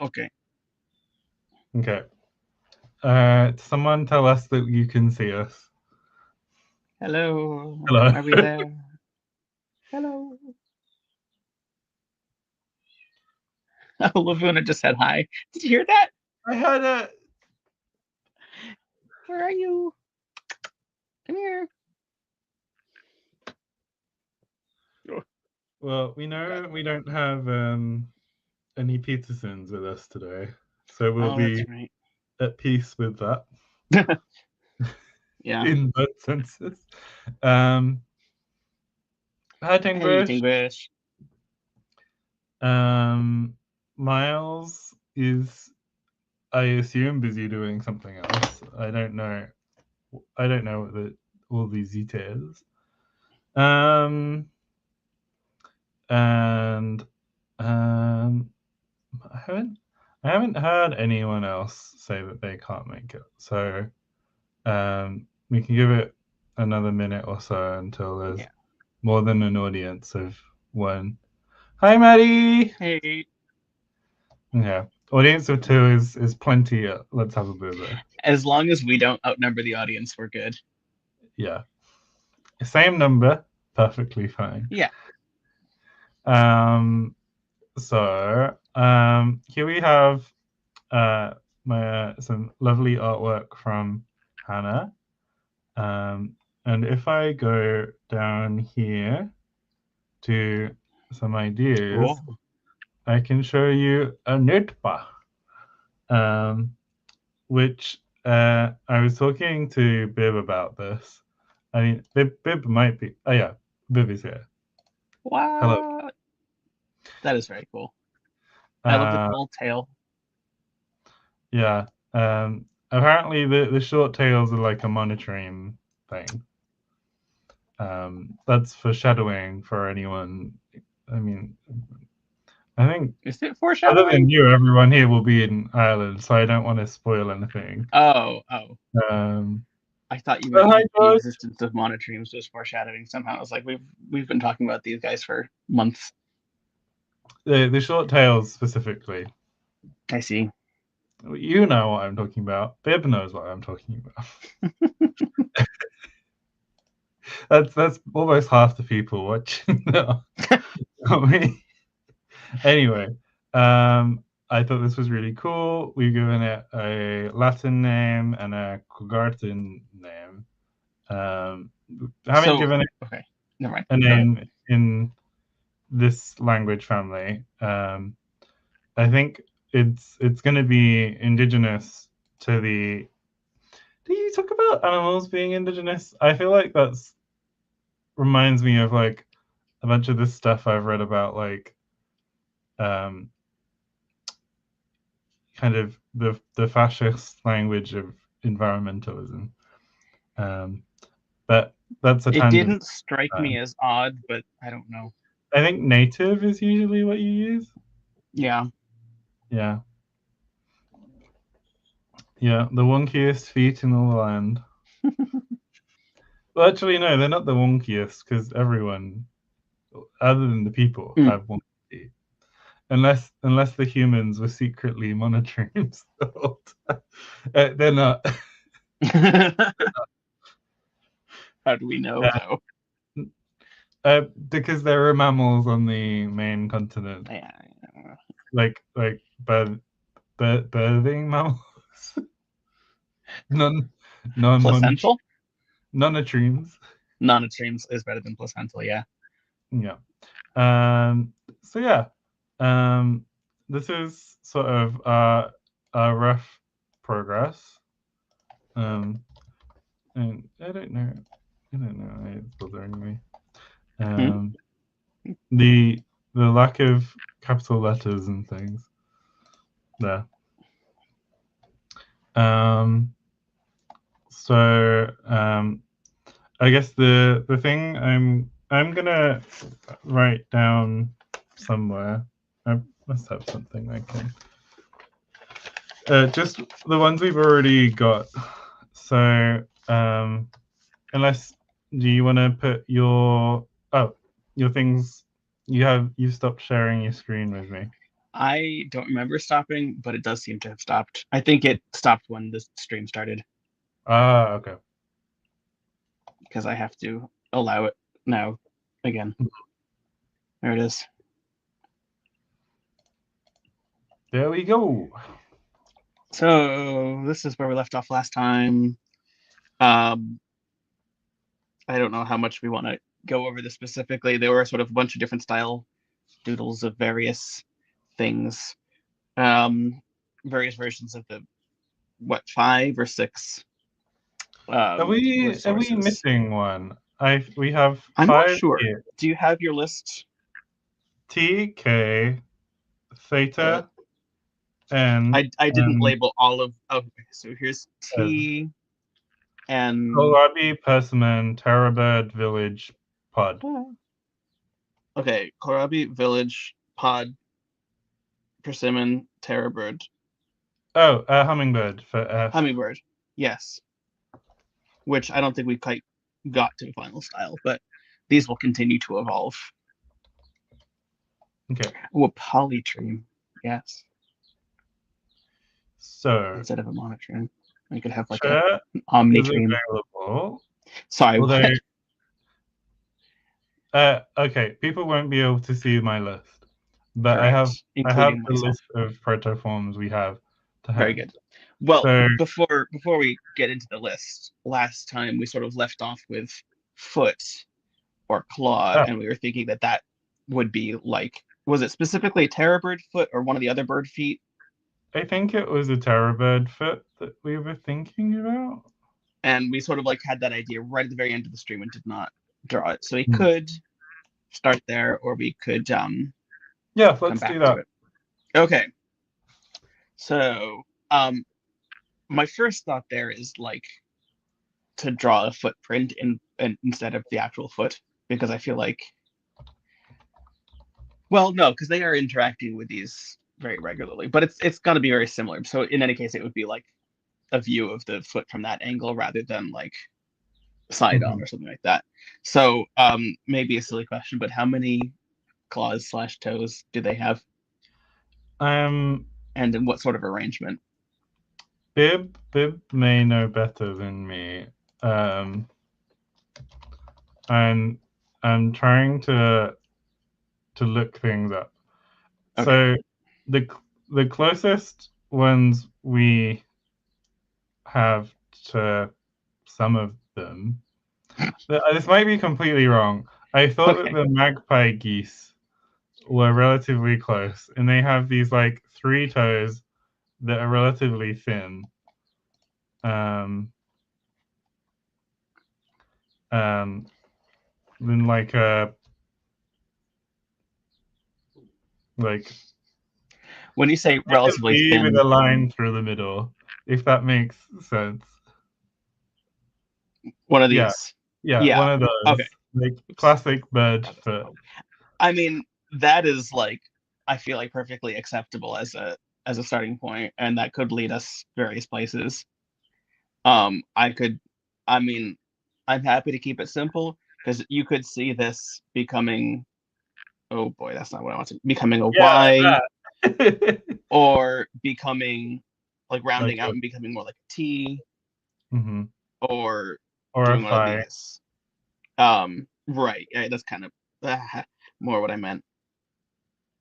Okay. Okay. Someone tell us that you can see us. Hello. Hello. Are we there? Hello. Oh, Lavuna just said hi. Did you hear that? I heard it. Where are you? Come here. Oh, Well, we God. know we don't have any Petersons with us today, so we'll Oh, that's be right. at peace with that Yeah. in both senses. Um, Hi, Hey, Tinglish. English. Miles is, I assume, busy doing something else. I don't know. I don't know what all these details. Um, and I haven't heard anyone else say that they can't make it. So we can give it another minute or so until there's Yeah. more than an audience of one. Hi, Maddie. Hey. Yeah, audience of two is plenty. Let's have a boozer. As long as we don't outnumber the audience, we're good. Yeah, same number, perfectly fine. Yeah. Um, here we have my some lovely artwork from Hannah. And if I go down here to some ideas, Oh. I can show you a notebook, um, which I was talking to Bib about this. I mean, Bib might be. Oh yeah, Bib is here. Hello. What? That is very cool. I love the Uh, little tail. yeah. Apparently, the short tails are like a monitoring thing. That's foreshadowing for anyone. I mean, I think Is it other than foreshadowing? you, everyone here will be in Ireland, so I don't want to spoil anything. Oh, oh. Um, I thought you but meant hi, the George. existence of monotremes was foreshadowing somehow. I was like, we've been talking about these guys for months. The short tails specifically. I see. You know what I'm talking about. Bib knows what I'm talking about. That's almost half the people watching now. Not me. Anyway, I thought this was really cool. We've given it a Latin name and a Cogartan name. Um, haven't So, given it okay, never mind. a Go ahead. name in this language family. I think it's going to be indigenous to the. Do you talk about animals being indigenous? I feel like that's reminds me of like a bunch of this stuff I've read about, like um, kind of the fascist language of environmentalism. Um, but that's a It tangent. didn't strike me as odd, but I don't know. I think native is usually what you use. Yeah. Yeah, yeah, the wonkiest feet in all the land. Well, actually, no, they're not the wonkiest because everyone, other than the people, Mm. have wonky feet. Unless the humans were secretly monitoring them the whole time. They're not. How do we know though? Because there are mammals on the main continent, Yeah. like birthing mammals, non non Placental? monotremes. Non-extremes is better than placental. Yeah. Yeah. So yeah, um, this is sort of a rough progress. Um, and I don't know why it's bothering me. Hmm? Um, the lack of capital letters and things there. Um, so I guess the thing I'm gonna write down somewhere. I must have something I can. Just the ones we've already got. So unless do you want to put your things? You've stopped sharing your screen with me. I don't remember stopping, but it does seem to have stopped. I think it stopped when the stream started Ah, okay. because I have to allow it now again. There it is. There we go. So this is where we left off last time. Um, I don't know how much we want to go over this specifically. There were sort of a bunch of different style doodles of various things. Various versions of the what, 5 or 6 Are we resources. missing one? We have I'm not 5 sure. here. Do you have your list? T, K, Uh, theta, N, I didn't and label all of. Okay, so here's S. T and. Kohlrabi, Persimmon, Terrorbird, Village, Pod. Okay, Kohlrabi, Village, Pod, Persimmon, Terrorbird, Oh, Hummingbird for F. Hummingbird. Yes, which I don't think we quite got to the final style, but these will continue to evolve. Okay. Oh, a polytreme. Yes. So, Instead of a monotreme, we could have like a Chair an is omnitreme. available. Sorry, Although, what? okay, people won't be able to see my list, but Correct, I have including the myself. list of protoforms we have to Very hand. good. Well, So, before we get into the list, last time we sort of left off with foot or claw, oh, and we were thinking that that would be like, was it specifically terrorbird foot or one of the other bird feet? I think it was a Terrorbird foot that we were thinking about. And we sort of like had that idea right at the very end of the stream and did not draw it. So we Hmm. could start there, or we could Yeah, come let's do back to that. it. Okay. So my first thought there is like to draw a footprint in instead of the actual foot, because I feel like, well, no, because they are interacting with these very regularly, but it's going to be very similar. So in any case, it would be like a view of the foot from that angle rather than like side on Mhm. or something like that. So maybe a silly question, but how many claws/toes do they have, Um, and in what sort of arrangement? Bib may know better than me. Um, and I'm trying to look things up. Okay. So the the closest ones we have to some of them. This might be completely wrong. I thought that Okay. the magpie geese were relatively close, and they have these like 3 toes that are relatively thin. Um, um, then like When you say like a relatively V with thin, a line through the middle, if that makes sense. one of Yeah, these. yeah, Yeah. one of Okay. those, like Oops. classic bird foot. I mean, that is like, I feel like perfectly acceptable as a starting point, and that could lead us various places. I could, I mean, I'm happy to keep it simple because you could see this becoming, oh boy, that's not what I want to, becoming a Yeah, Y, that. or becoming like Like rounding out a and becoming more like a T, mhm. or Or a doing one of phi. these. Right. Yeah, that's kind of more what I meant.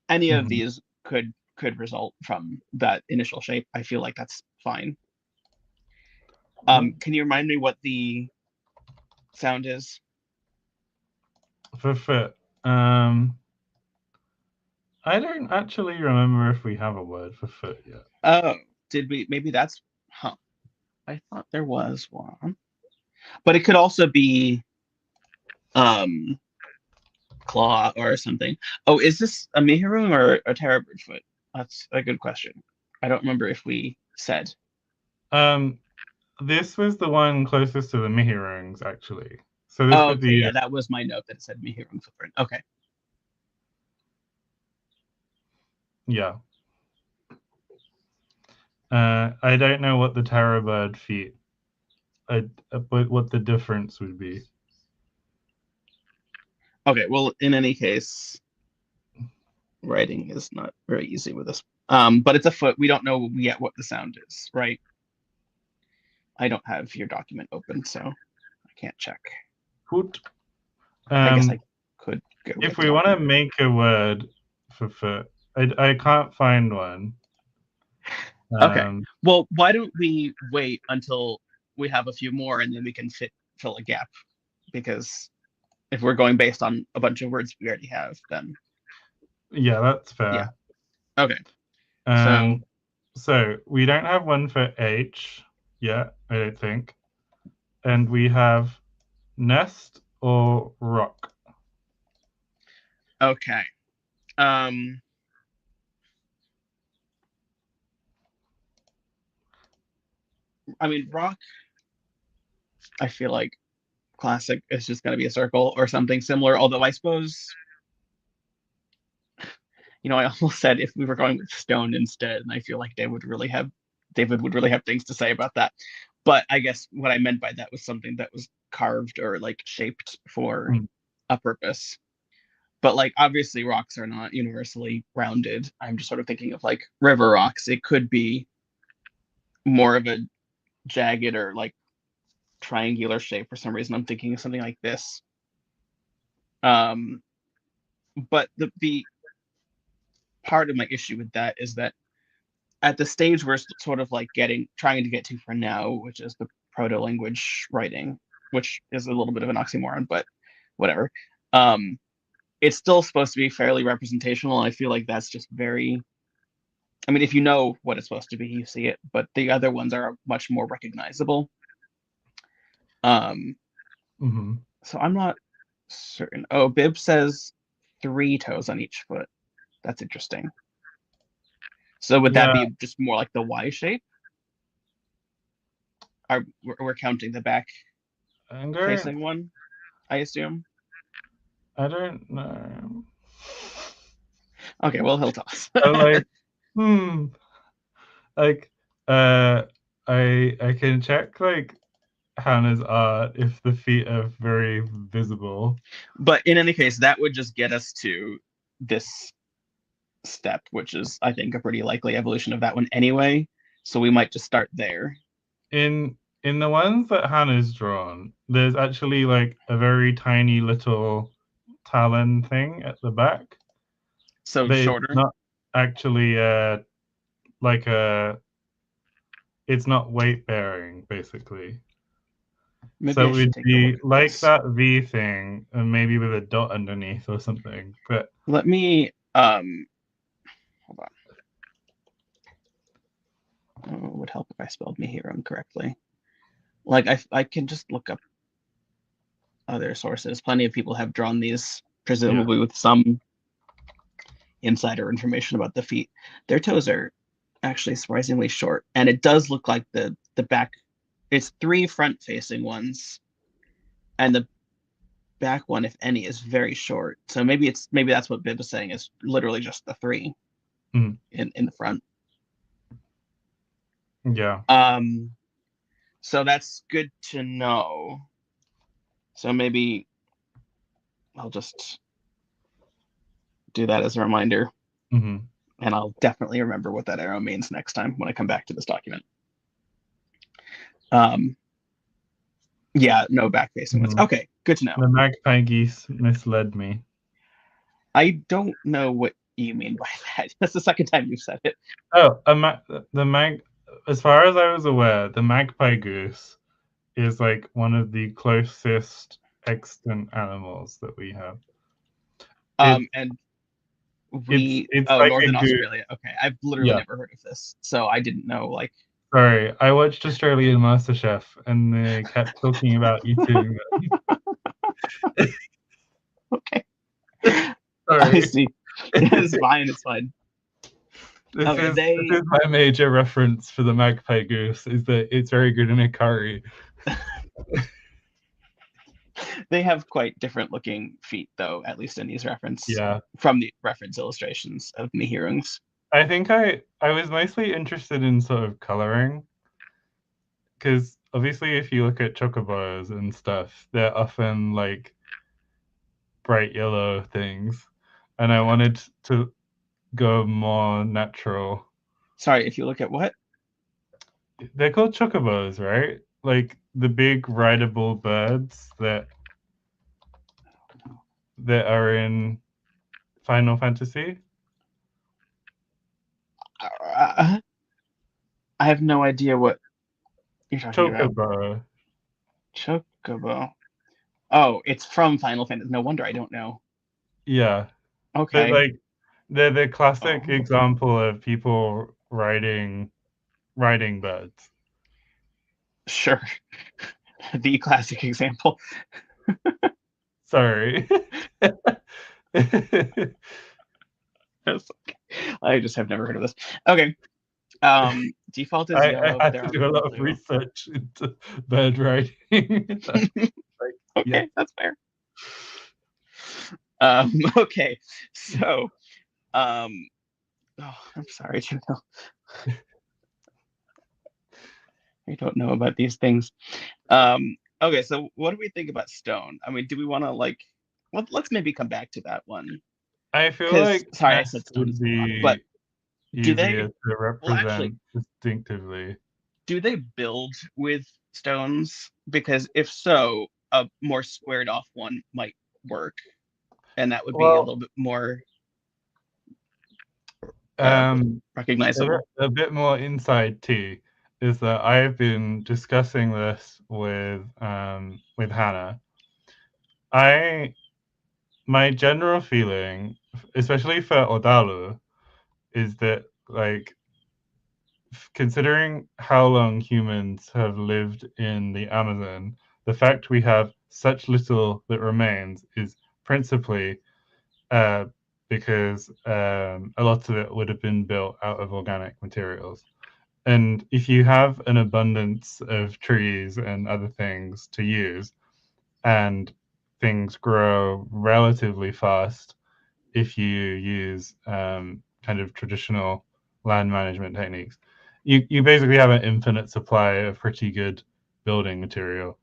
Any of Mhm. these could result from that initial shape. I feel like that's fine. Can you remind me what the sound is? For foot. Um, I don't actually remember if we have a word for foot yet. Oh, did we? Maybe that's, huh. I thought there was one, but it could also be um claw or something. Oh, is this a Mihirung or a Terrorbird's foot? That's a good question. I don't remember if we said. Um, this was the one closest to the Mihirungs, actually. So this Oh, would okay, be yeah, that was my note that it said Mihirung footprint. Okay. yeah. I don't know what the Terrorbird feet, what the difference would be. Okay, well, in any case, Writing is not very easy with this. But it's a foot. We don't know yet what the sound is, right? I don't have your document open, so I can't check. Foot. I guess I could go If get the we want to document. make a word for foot, I can't find one. Okay. Well, why don't we wait until we have a few more and then we can fill a gap? Because if we're going based on a bunch of words we already have, then Yeah, that's yeah. fair. Okay. So So we don't have one for H yet, I don't think. And we have nest or rock. okay. Um I mean rock, I feel like classic is just gonna be a circle or something similar, although I suppose I almost said if we were going with stone instead, and I feel like David would really have things to say about that. But I guess what I meant by that was something that was carved or like shaped for Mm. a purpose. But like obviously rocks are not universally rounded. I'm just sort of thinking of like river rocks. It could be more of a jagged or like triangular shape for some reason. I'm thinking of something like this. Um, but the part of my issue with that is that at the stage we're sort of like trying to get to for now, which is the proto language writing, which is a little bit of an oxymoron, but whatever. Um, it's still supposed to be fairly representational. I feel like that's just very. I mean, if you know what it's supposed to be, you see it, but the other ones are much more recognizable. Um, Mm-hmm. so I'm not certain. Oh, Bib says 3 toes on each foot. That's interesting. So would that Yeah, be just more like the Y shape? We're counting the back I don't, facing one, I assume. I don't know. Okay, well he'll tell us. I like, hmm, like, uh, I can check like Hannah's art if the feet are very visible. But in any case, that would just get us to this step, which is, I think, a pretty likely evolution of that one anyway. So we might just start there. In the ones that Hannah's drawn, there's actually like a very tiny little talon thing at the back. So But it's shorter. not actually like a it's not weight bearing basically. Maybe So I it should would take a look be at like this. that V thing and maybe with a dot underneath or something. But Let me hold on. Oh, it would help if I spelled Mihiro incorrectly. Like I can just look up other sources. Plenty of people have drawn these, yeah. presumably with some insider information about the feet. Their toes are actually surprisingly short, and it does look like the back. It's 3 front-facing ones, and the back one, if any, is very short. So maybe that's what Bib is saying is literally just the 3 Mm, in the front. yeah. Um, so that's good to know. So maybe I'll just do that as a reminder, Hmm. and I'll definitely remember what that arrow means next time when I come back to this document. Um, yeah, no back facing ones. Hmm. Okay, good to know. The magpie geese misled me. I don't know what you mean by that. That's the second time you've said it. Oh, the mag. As far as I was aware, the magpie goose is like one of the closest extant animals that we have. It And it's oh, like a Northern goose. Australia. Okay, I've literally Yeah. never heard of this, so I didn't know. Like, Sorry, I watched Australian MasterChef and they kept talking about eating. okay, I Sorry. see. It's fine. It's fine. Okay, This is my major reference for the magpie goose is that it's very good in a curry. they have quite different looking feet, though. At least in these reference Yeah. from the reference illustrations of Nihirungs. I think I was mostly interested in sort of coloring because obviously if you look at chocobos and stuff, they're often like bright yellow things, and I wanted to go more natural. Sorry, if you look at what? They're called chocobos, right? Like the big rideable birds that are in Final Fantasy. Uh, I have no idea what you're talking about. Chocobo. Chocobo. Oh, it's from Final Fantasy. No wonder I don't know. Yeah. But Okay. like they're the classic Oh, example of people riding birds. sure. The classic example. Sorry. I just have never heard of this. Okay. Default is I yellow, but had there to are do a many lot of blue. research into bird riding. Like, yeah. Okay, that's fair. Okay. So, um, oh, I'm sorry, Juno. I don't know about these things. Okay, so what do we think about stone? I mean, do we want to like, well, let's maybe come back to that one. I feel Because, like sorry, I said S stone would is a rock, but be do they, easier to well, actually, represent distinctively. do they build with stones? Because if so, a more squared off one might work, and that would be a Well, little bit more uh, um, recognizable. a bit more inside tea is that I've been discussing this with Hannah. I My general feeling, especially for Odalu, is that like considering how long humans have lived in the Amazon, the fact we have such little that remains is principally uh, because a lot of it would have been built out of organic materials. And if you have an abundance of trees and other things to use, and things grow relatively fast if you use kind of traditional land management techniques, you basically have an infinite supply of pretty good building material.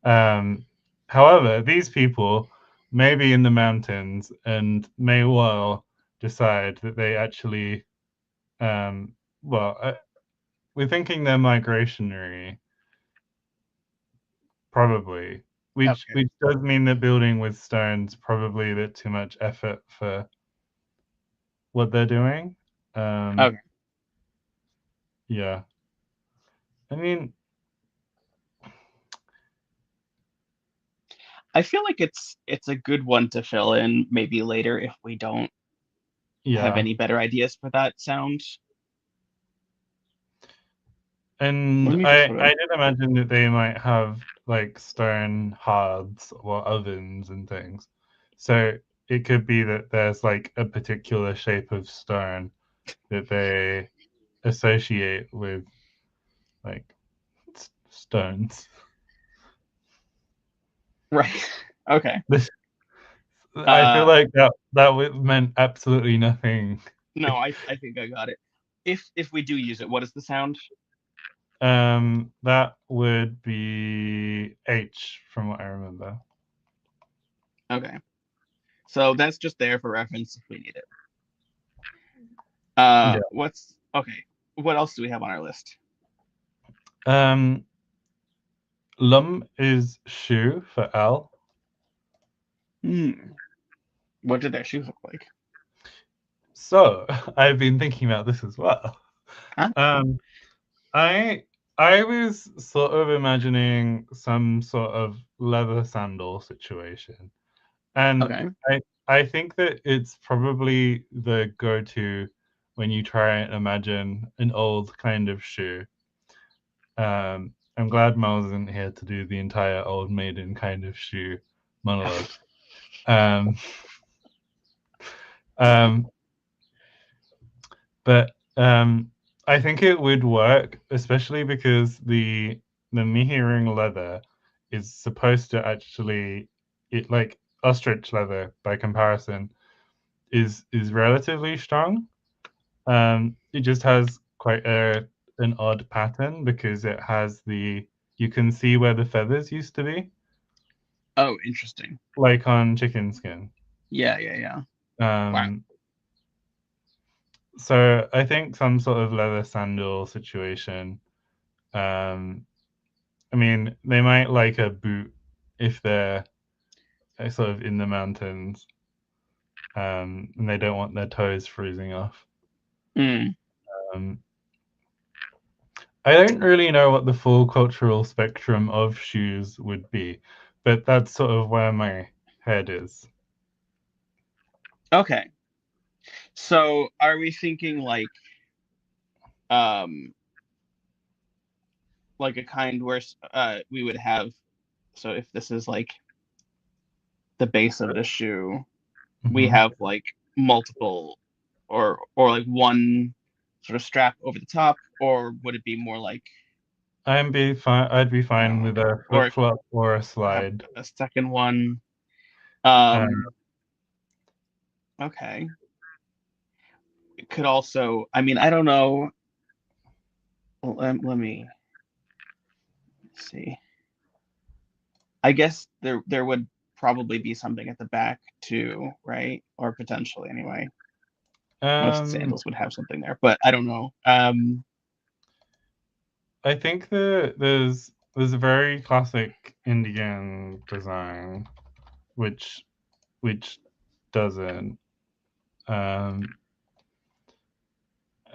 Um, However, these people may be in the mountains and may well decide that they actually, um, well, we're thinking they're migrationary, probably, Okay. which does mean that building with stone's probably a bit too much effort for what they're doing. Um, Okay. yeah, I mean, I feel like it's a good one to fill in maybe later if we don't have yeah, any better ideas for that sound. Let and me just I sort did imagine that they might have like stone hearths or ovens and things, so it could be that there's like a particular shape of stone that they associate with like stones. right. Okay. This I feel Uh like meant absolutely nothing. no, I think I got it. If we do use it, what is the sound? That would be H from what I remember. Okay. So that's just there for reference if we need it. Yeah. What's okay. What else do we have on our list? Um, Lum is shoe for L. Hmm. What do their shoes look like? So I've been thinking about this as well. Huh? Um, I I was sort of imagining some sort of leather sandal situation, and Okay. I think that it's probably the go-to when you try and imagine an old kind of shoe. I'm glad Mel isn't here to do the entire old maiden kind of shoe monologue. Um, um, but I think it would work, especially because the Mihirung leather is supposed to actually it like ostrich leather by comparison is relatively strong. It just has quite an odd pattern because it has you can see where the feathers used to be, Oh, interesting. like on chicken skin. Yeah, yeah, yeah. Wow. Um, So I think some sort of leather sandal situation. Um, I mean, they might like a boot if they're sort of in the mountains, and they don't want their toes freezing off. Mm. Um, I don't really know what the full cultural spectrum of shoes would be, but that's sort of where my head is. Okay. So are we thinking um like a kind where we would have, so if this is like the base of the shoe, we Hmm. have like multiple, or like one sort of strap over the top, or would it be more like I'd be fine uh, with a flip or flop or a have slide. a second one? Uh, Um, okay. It could also, I mean, I don't know. Let me see. I guess there would probably be something at the back too, right? Or potentially anyway. Most um, sandals would have something there, but I don't know. I think there's a very classic Indian design which which doesn't. Um,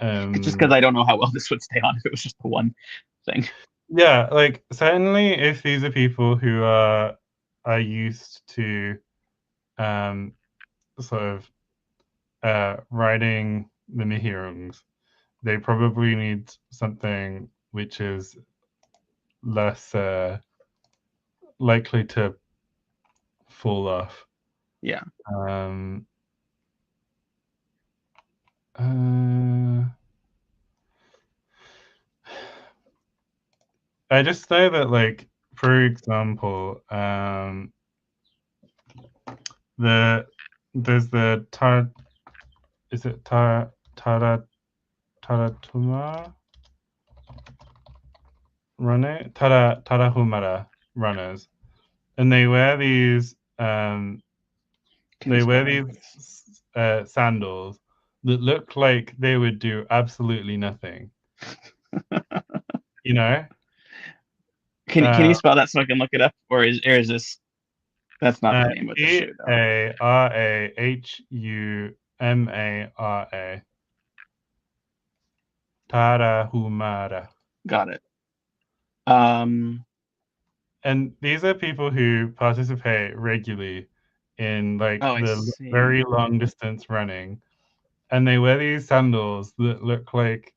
It's just because um, I don't know how well this would stay on if it was just the one thing. yeah, like certainly if these are people who are used to um, sort of riding the Nihirungs, they probably need something which is less likely to fall off. Yeah. Um, uh, I just know that, like, for example, the there's the tar is it tar tara taratuma tarahumara runners, and Can you they wear spell that, these please? sandals that look like they would do absolutely nothing. You know, Can uh, you spell that so I can look it up, or is this, that's not the name of the shoe though? Tarahumara. Tarahumara. Got it. Um. And these are people who participate regularly in like Oh, I the very see. long distance running, and they wear these sandals that look like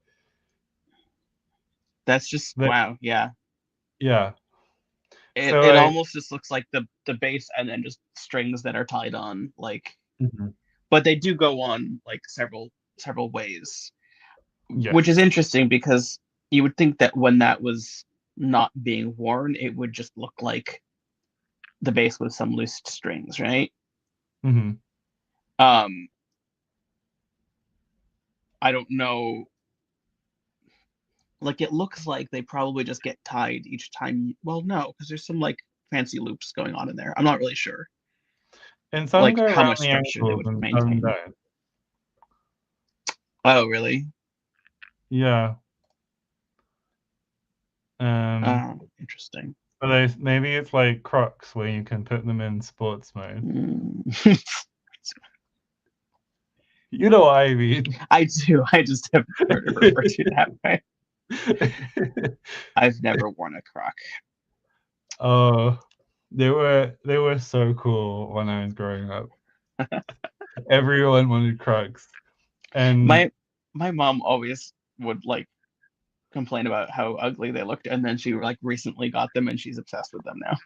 That's just that. wow. Yeah. Yeah. So It like, almost just looks like the base and then just strings that are tied on, like, mhm, but they do go on like several ways, which is yes. interesting because you would think that when that was not being worn, it would just look like the base with some loose strings, right? Hmm. Um, I don't know. Like it looks like they probably just get tied each time. Well, no, because there's some like fancy loops going on in there. I'm not really sure And some like go how around much the structure they ankles would and some maintain. don't. Oh, really? Yeah. Um, Oh, interesting. but maybe it's like Crocs where you can put them in sports mode. Mm. You know what I mean. I do. I just have heard it referred to that way. I've never worn a Croc. Oh, they were so cool when I was growing up. Everyone wanted Crocs, and My my mom always would like complain about how ugly they looked, and then she like recently got them, and she's obsessed with them now.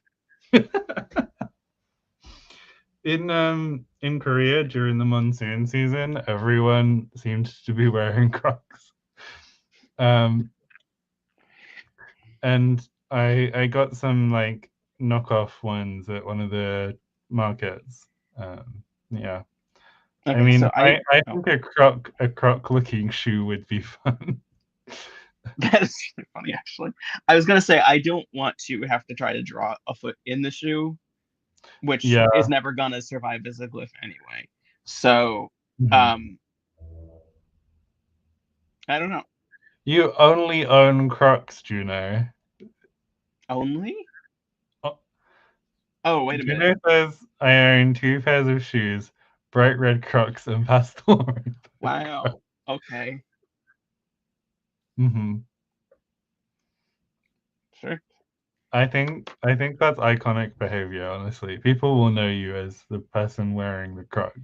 in Korea during the monsoon season, everyone seemed to be wearing Crocs. Um, and I got some like knockoff ones at one of the markets. Yeah. I Okay, mean, so I oh, think a croc looking shoe would be fun. that is really funny actually. I was gonna say I don't want to have to try to draw a foot in the shoe, which Yeah. is never gonna survive as a glyph anyway. So Mhm. um I don't know. You only own Crocs, Juno. Only? Oh, Oh, wait a minute. Juno says I own 2 pairs of shoes, bright red Crocs and pastel orange. Wow. Okay. Mm-hmm. Sure. I think that's iconic behavior, honestly. People will know you as the person wearing the Crocs.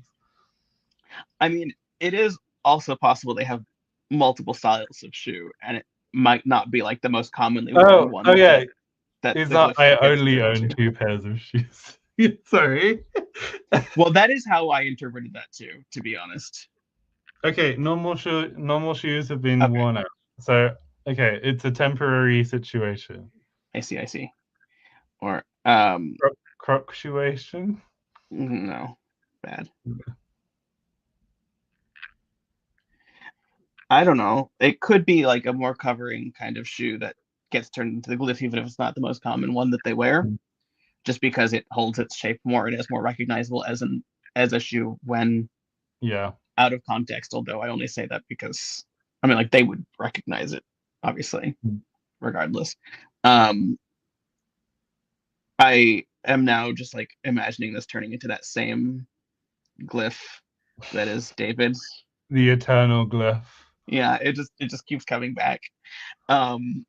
I mean, it is also possible they have multiple styles of shoe, and it might not be like the most commonly worn Oh one yeah. that It's the not glyph I gets only turned own into. 2 pairs of shoes. Sorry. Well, that is how I interpreted that too, to be honest. Okay, normal shoes have been Okay, worn out. So okay, it's a temporary situation. I see, I see. Or Croc-situation? no, bad. I don't know. It could be like a more covering kind of shoe that gets turned into the glyph, even if it's not the most common one that they wear, just because it holds its shape more and is more recognizable as a shoe when Yeah. out of context. Although I only say that because I mean, like they would recognize it, obviously, regardless. Um, I am now just like imagining this turning into that same glyph that is David. The eternal glyph. Yeah, it just keeps coming back. Um,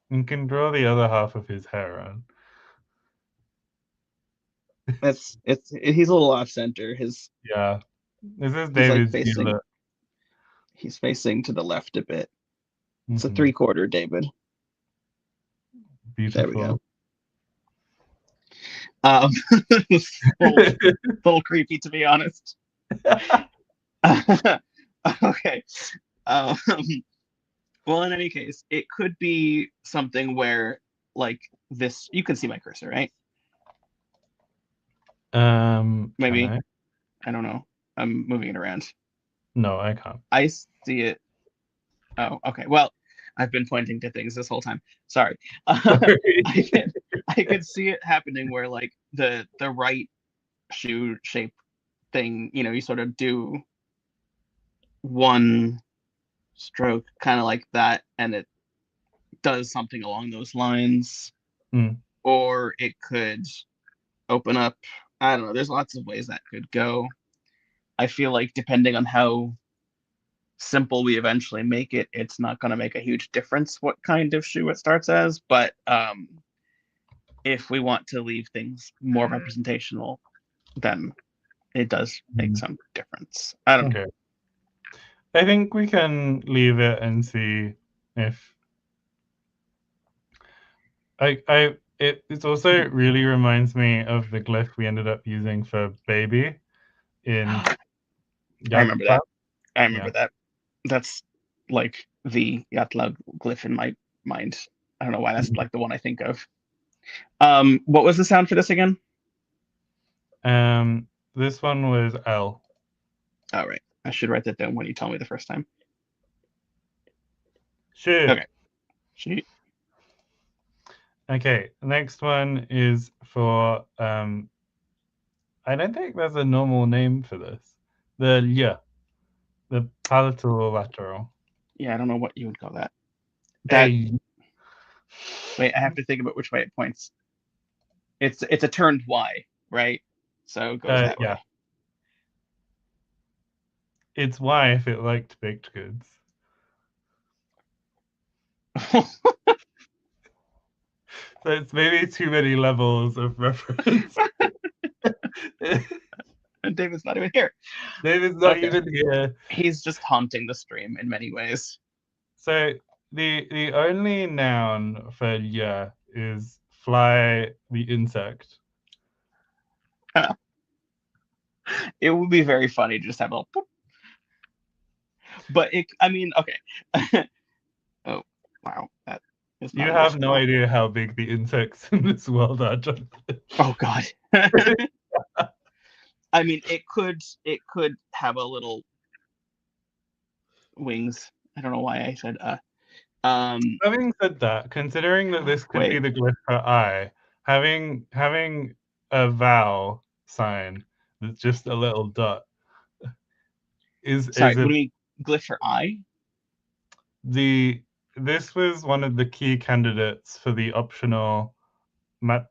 You can draw the other half of his hair on. it's he's a little off center. Yeah. This is He's like David's facing view. he's facing to the left a bit. It's a Mm-hmm. 3/4 David. There we go. Beautiful. It's a little creepy to be honest. Okay. Um, well, in any case, it could be something where like this. You can see my cursor, right? Can Maybe. I? I don't know. I'm moving it around. No, I can't. I see it. Oh, okay. Well, I've been pointing to things this whole time. Sorry. Sorry. I could see it happening where like the right shoe shape thing, you sort of do one stroke kind of like that and it does something along those lines. Mm. Or it could open up. I don't know. There's lots of ways that could go. I feel like depending on how simple we eventually make it, it's not going to make a huge difference what kind of shoe it starts as. But if we want to leave things more representational, then it does make Mm. some difference. I don't know. Okay. I think we can leave it and see if it also really reminds me of the glyph we ended up using for baby in I remember Yatla. that. I remember Yeah. that. That's like the Yatla glyph in my mind. I don't know why that's like the one I think of. What was the sound for this again? This one was L. Oh, right. I should write that down when you tell me the first time. Sure. Okay. She, Okay, next one is for I don't think there's a normal name for this. The palatal lateral. yeah, I don't know what you would call that. That A. wait, I have to think about which way it points. It's a turned Y, right? So it goes that Yeah, way. it's Y if it liked baked goods. So it's maybe too many levels of reference. And David's not even here. David's not Okay. even here. He's just haunting the stream in many ways. So the only noun for yeah is fly the insect. It would be very funny to just have a little, but I mean, okay. Oh, wow, that is You not have no illustrative. idea how big the insects in this world are, Jonathan. Oh God. I mean, it could have a little wings. I don't know why I said Having said that, considering that this could be wait. the glyph for I, having a vowel sign that's just a little dot Sorry, is what a do you mean glyph for eye? This was one of the key candidates for the optional mat,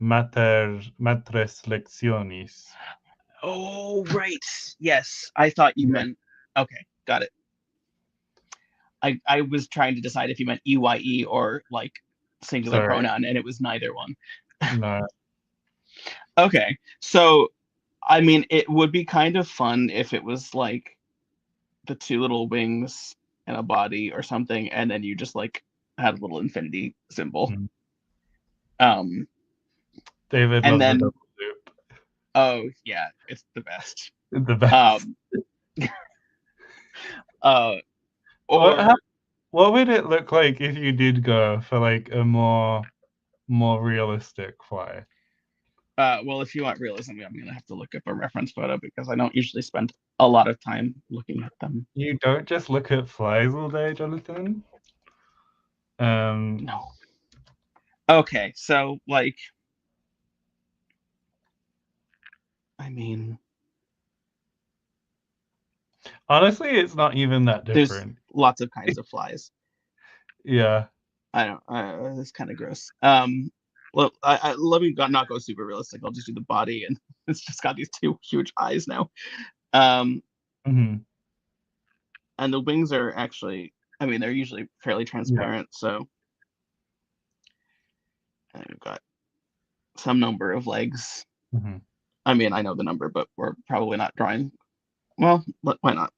matres lecciones. Oh, right. Yes, I thought you Yeah. meant. Okay, got it. I was trying to decide if you meant EYE or like singular Sorry, pronoun, and it was neither one. no. Okay, so I mean, it would be kind of fun if it was like the two little wings and a body or something, and then you just like had a little infinity symbol. Mm. Um, David and loves a double then loop. oh yeah, it's the best. The best. Um, uh, What or what would it look like if you did go for like a more realistic fly? well, if you want realism, I'm gonna have to look up a reference photo because I don't usually spend a lot of time looking at them. You don't just look at flies all day, Jonathan. Um, No. Okay, so like, I mean, honestly, it's not even that there's different. lots of kinds of flies. Yeah. I don't. It's kind of gross. Well, let me not go super realistic. I'll just do the body, and it's just got these two huge eyes now. Um, Hmm. and the wings are actually, I mean, they're usually fairly Yeah. transparent. So and we've got some number of legs. Hmm. I mean, I know the number, but we're probably not drawing. Well, why not?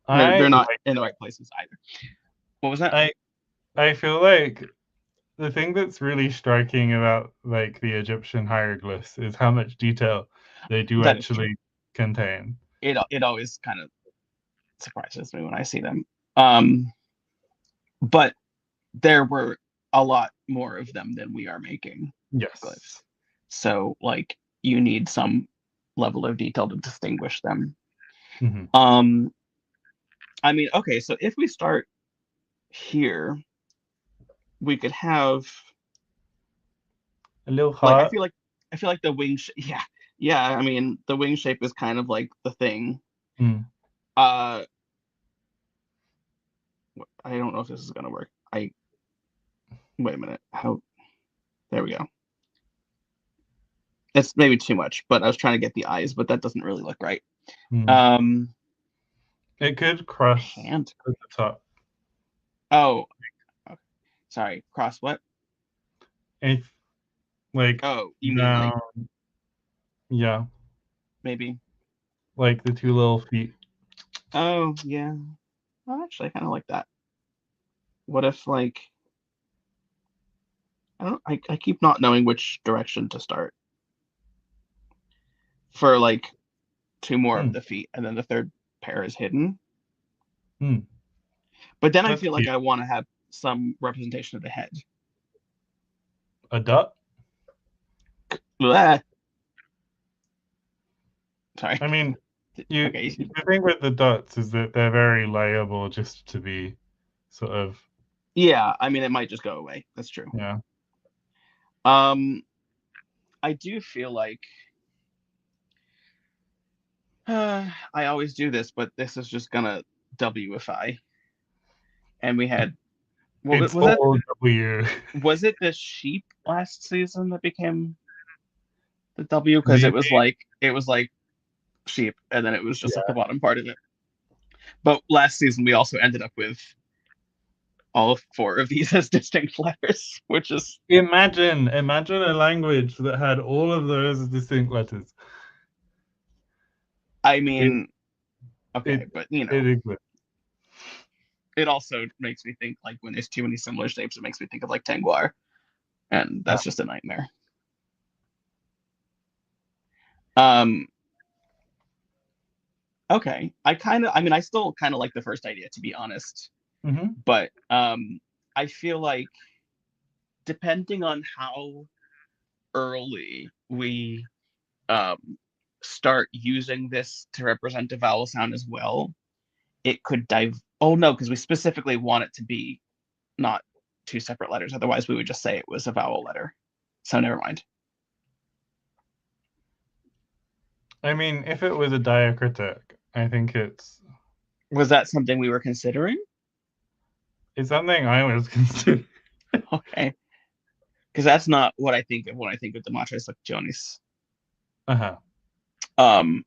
I They're not like in the right places either. What was that? I I feel like the thing that's really striking about like the Egyptian hieroglyphs is how much detail they do That is true. actually contain. It always kind of surprises me when I see them. Um, but there were a lot more of them than we are making Yes. glyphs. So like you need some level of detail to distinguish them. Hmm. Um, I mean, okay, so if we start here, we could have A little like heart. I feel like the yeah, yeah, I mean the wing shape is kind of like the thing. Mm. Uh I don't know if this is gonna work. I wait a minute. How there we go. It's maybe too much, but I was trying to get the eyes, but that doesn't really look right. Mm. Um It could cross hand. at the top. Oh, okay. Sorry. Cross what? If like Oh, you mean like down, yeah, maybe. like the two little feet. Oh, yeah. Well, actually, I kind of like that. What if like I don't I keep not knowing which direction to start for like two more of Mm. the feet and then the third pair is hidden. Mm. But then I That's feel like cute. I want to have some representation of the head. A dot. Blah. Sorry. I mean, you Okay. the thing with the dots is that they're very liable just to be sort of, Yeah, I mean it might just go away. That's true. yeah. Um I do feel like I always do this, but this is just gonna Wify. And we had what It's was that? all W. Was it the sheep last season that became the W? Because Maybe. it was like sheep, and then it was just like the Yeah. bottom part of it. But last season we also ended up with all four of these as distinct letters, which is Imagine a language that had all of those distinct letters. I It mean, it okay, but it exists. it also makes me think like when there's too many similar shapes, it makes me think of like Tengwar, and Yeah. that's just a nightmare. Um, okay, I mean, I still kind of like the first idea to be honest, Hmm. but I feel like depending on how early we um start using this to represent a vowel sound as well, it could dive. Oh no, because we specifically want it to be not two separate letters. Otherwise, we would just say it was a vowel letter. So never mind. I mean, if it was a diacritic, I think it's Was that something we were considering? It's something I was considering. Okay, because that's not what I think of when I think of the Matres Lecciones. Uh-huh. Um,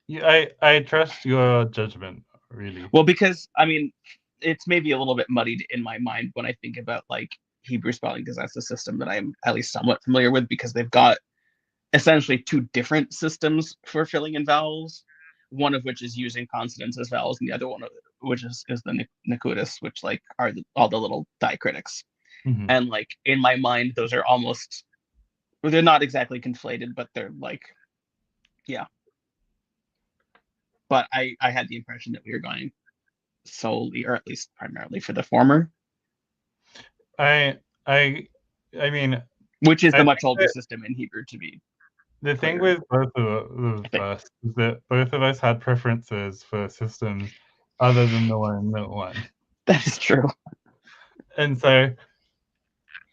Yeah, I trust your judgment, really. well, because I mean, it's maybe a little bit muddied in my mind when I think about like Hebrew spelling, because that's the system that I'm at least somewhat familiar with, because they've got essentially two different systems for filling in vowels. One of which is using consonants as vowels, and the other one, which is the Nakutis, which like are all the little diacritics. Mm-hmm. And like in my mind, those are almost, well, they're not exactly conflated, but they're like, yeah. But I had the impression that we were going solely, or at least primarily, for the former, I I I mean, which is I the think much older that system in Hebrew, to be the thing clear. with both I of think us is that both of us had preferences for systems other than the one that won. that is true. And so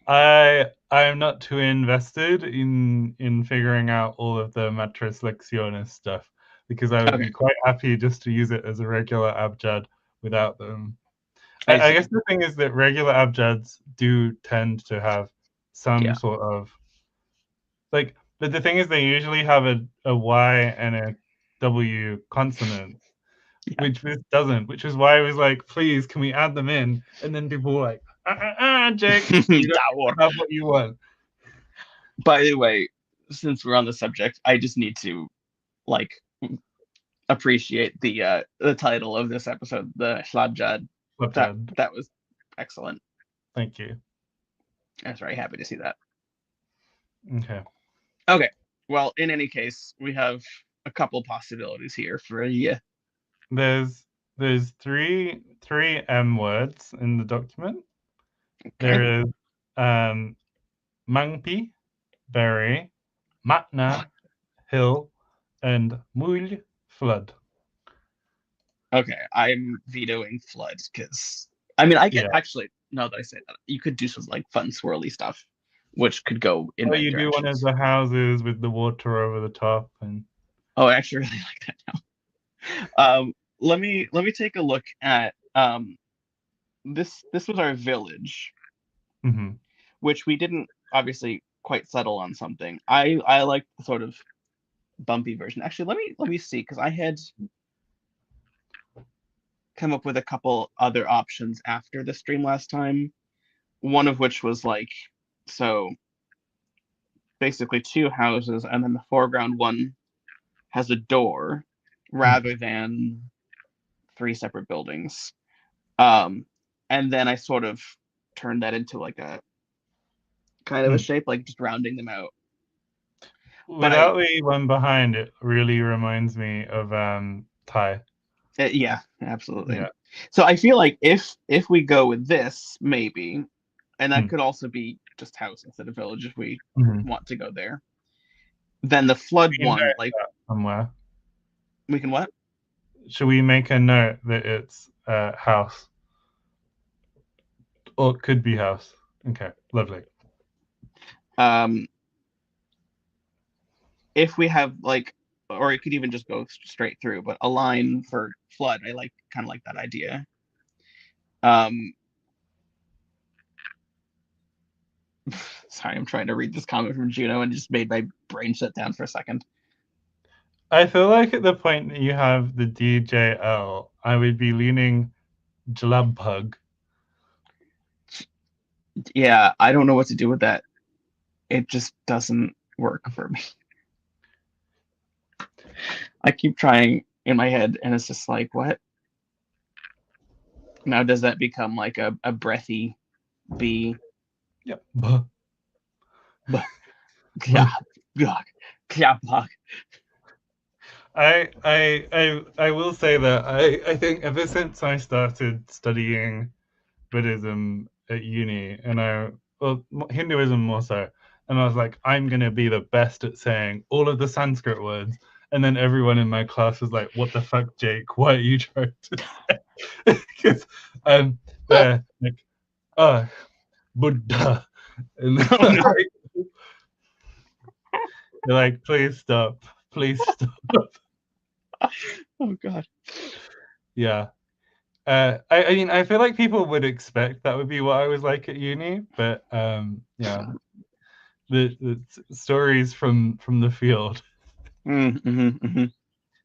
I am not too invested in figuring out all of the Matris Lecciones stuff because I would Okay, be quite happy just to use it as a regular abjad without them. I I see. guess the thing is that regular abjads do tend to have some Yeah, sort of like, but the thing is they usually have a Y and a W consonant, yeah. which this doesn't, which is why I was like, please, can we add them in? And then people were like, Jake, you don't Dawar. have what you want. By the way, since we're on the subject, I just need to like appreciate the title of this episode, the LHABJAD. That Abjad. that was excellent. Thank you. I was very happy to see that. Okay. Okay, well, in any case, we have a couple possibilities here for a yeah. There's three M words in the document. Okay, There is Mangpi, berry, Matna, hill, and Mul, flood. okay, I'm vetoing flood because I mean I get Yeah. actually now that I say that you could do some like fun swirly stuff, which could go in Or many you do one of directions. the houses with the water over the top and Oh, I actually really like that now. Let me take a look at this. This was our village, mhm. which we didn't obviously quite settle on something. I like the sort of bumpy version. Actually, let me see because I had come up with a couple other options after the stream last time. One of which was like, so basically two houses, and then the foreground one has a door rather than three separate buildings. Um, and then I sort of turned that into like a kind of a Mm. shape, like just rounding them out. But Without the one behind it really reminds me of Thai. yeah, absolutely. Yeah. So I feel like if we go with this, maybe, and that Mm. could also be just house instead of village if we Mhm. want to go there. Then the flood We can one, note like that somewhere. we can what? Should we make a note that it's house? Or it could be house. Okay, lovely. Um, if we have like, or it could even just go straight through, but a line for flood, I like kind of like that idea. Um, sorry, I'm trying to read this comment from Juno and just made my brain shut down for a second. I feel like at the point that you have the DJL, I would be leaning Jlabpug. Yeah, I don't know what to do with that. It just doesn't work for me. I keep trying in my head, and it's just like, what? Now, does that become like a breathy B? Yep. I will say that I think ever since I started studying Buddhism at uni, and Hinduism more so, and I was like, I'm gonna be the best at saying all of the Sanskrit words, and then everyone in my class was like, "What the fuck, Jake? What are you trying to say?" Because they're like, "Oh, Buddha," and Oh no! they're like, "Please stop, please stop." Oh god! Yeah. I mean, I feel like people would expect that would be what I was like at uni, but yeah, the stories from the field.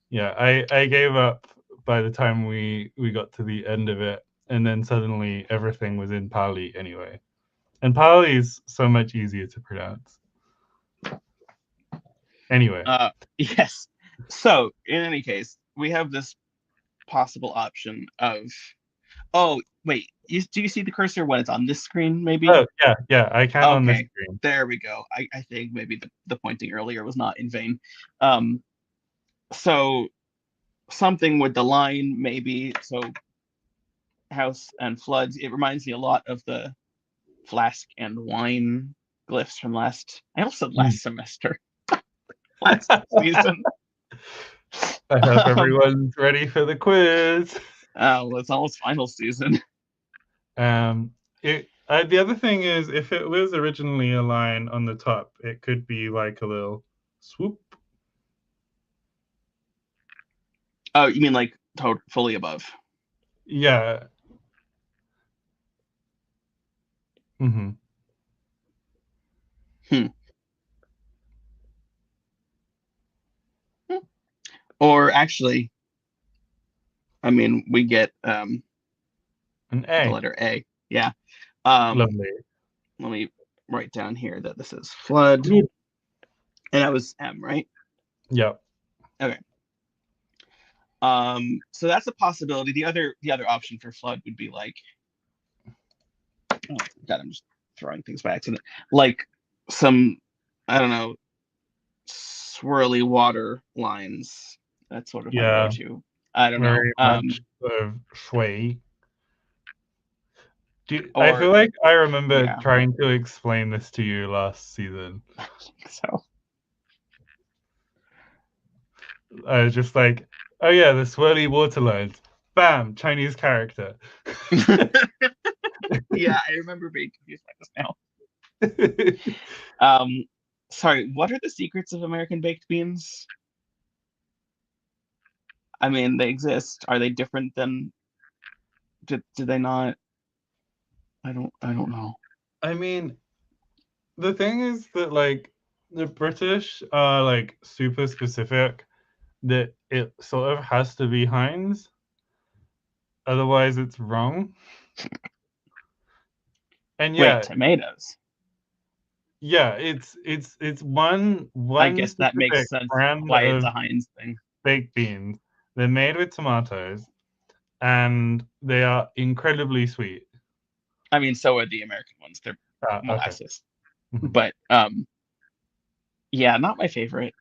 Yeah, I gave up by the time we got to the end of it, and then suddenly everything was in Pali anyway, and Pali is so much easier to pronounce. Anyway, Yes. So in any case, we have this possible option of. Oh wait, do you see the cursor when it's on this screen? Maybe. oh yeah, I can on this Okay, screen. there we go. I think maybe the pointing earlier was not in vain. Um, so something with the line, maybe. So house and floods. It reminds me a lot of the flask and wine glyphs from last. I also said last semester, last season. I hope Um, everyone's ready for the quiz. well, it's almost final season. The other thing is, if it was originally a line on the top, it could be like a little swoop. Oh, you mean like fully above? Yeah. Mm-hmm. Hmm. Or actually, I mean, we get An the A. letter A. Yeah. Um, Lovely. let me write down here that this is flood, and that was M, right? Yep. Okay. So that's a possibility. The other option for flood would be like, oh God, I'm just throwing things by accident. Like some, I don't know, swirly water lines. That's sort of my Yeah. go-to. I don't know. Very much sort of sway. I Or feel like I remember yeah, trying to explain this to you last season. I think so. I was just like, oh yeah, the swirly water lines. Bam, Chinese character. Yeah, I remember being confused by this now. Um, sorry, what are the secrets of American baked beans? I mean, they exist. Are they different than? Do they not? I don't know. I mean, the thing is that like the British are like super specific that it sort of has to be Heinz, otherwise it's wrong. And Wait, yeah, tomatoes. yeah, it's one I one guess that makes specific sense brand why it's of a Heinz thing. baked beans. They're made with tomatoes and they are incredibly sweet. I mean, so are the American ones. They're Ah, okay. molasses. Hmm. But yeah, not my favorite.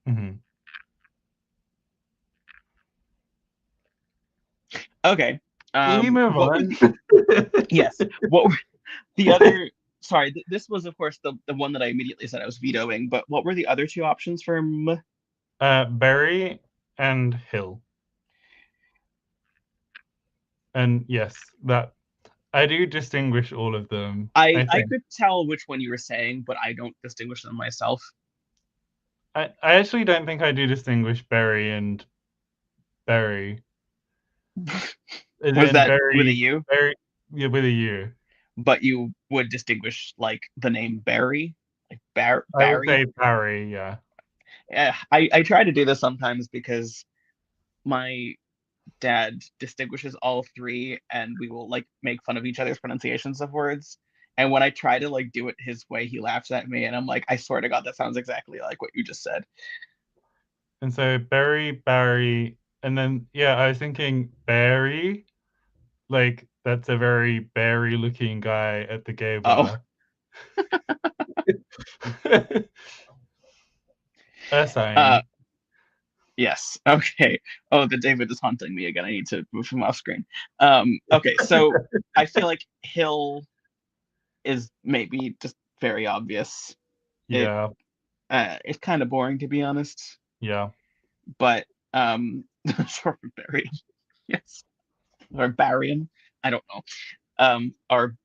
Hmm. Okay. Can we move What were on? the yes? What were the other? Sorry, this was of course the one that I immediately said I was vetoing. But what were the other two options for M? Berry and Hill. And yes, that I do distinguish all of them, I I I think. could tell which one you were saying, but I don't distinguish them myself. I actually don't think I do distinguish Berry and Berry. As Was in that with a Berry, U? Berry, yeah, with a U. But you would distinguish like the name Barry, like I would Barry. say Barry, yeah. Yeah, I try to do this sometimes because my dad distinguishes all three, and we will like make fun of each other's pronunciations of words. And when I try to like do it his way, he laughs at me, and I'm like, I swear to God, that sounds exactly like what you just said. And so Berry, Barry, and then yeah, I was thinking Barry, like that's a very Barry looking guy at the gay Oh, bar. A uh, sign. yes. Okay. Oh, the David is haunting me again. I need to move him off screen. Okay, so I feel like Hill is maybe just very obvious. It Yeah, it's kind of boring to be honest, yeah. but short for barium, yes, or barium. I don't know. Or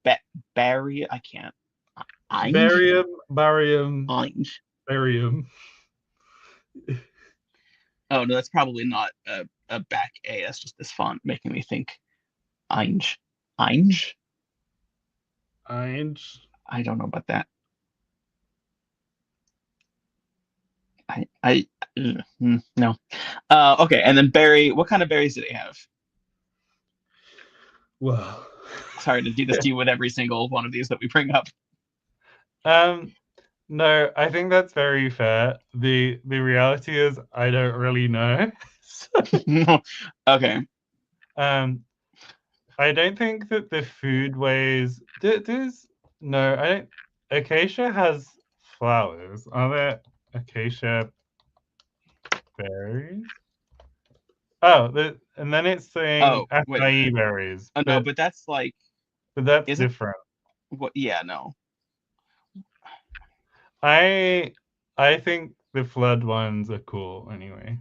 Barry. I can't. Ainge, Barium, barium, Ainge. barium. Oh no, that's probably not a back A. That's just this font making me think Einj. Einj? Einj. I don't know about that. I no. Okay, and then berry. What kind of berries do they have? Well, Sorry to do this to you with every single one of these that we bring up. um, no, I think that's very fair. The reality is I don't really know. Okay. um, I don't think that the food ways there's no, I don't acacia has flowers. Are there acacia berries? Oh, and then it's saying Oh, wait a acai minute. berries, Oh no, but that's like, but that's isn't different. what? Yeah, no. I I think the flood ones are cool anyway.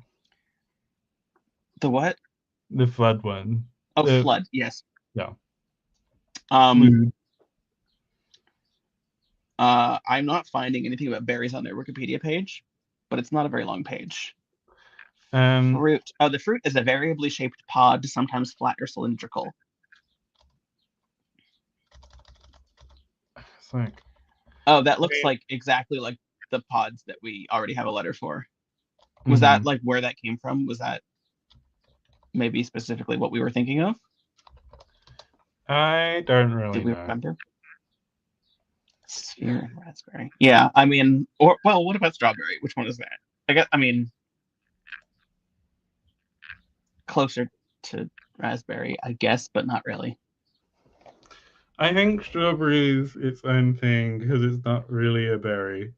The what? The flood one. Oh, The flood. Yes. yeah. Um. Flood. I'm not finding anything about berries on their Wikipedia page, but it's not a very long page. Um Fruit. Oh, the fruit is a variably shaped pod, sometimes flat or cylindrical. it's like Oh, that looks like exactly like the pods that we already have a letter for. Was that mhm. like where that came from? Was that maybe specifically what we were thinking of? I don't Did really we know. remember? Sphere and raspberry. Yeah, I mean, or well, what about strawberry? Which one is that? I mean, closer to raspberry, I guess, but not really. I think strawberry is its own thing because it's not really a berry.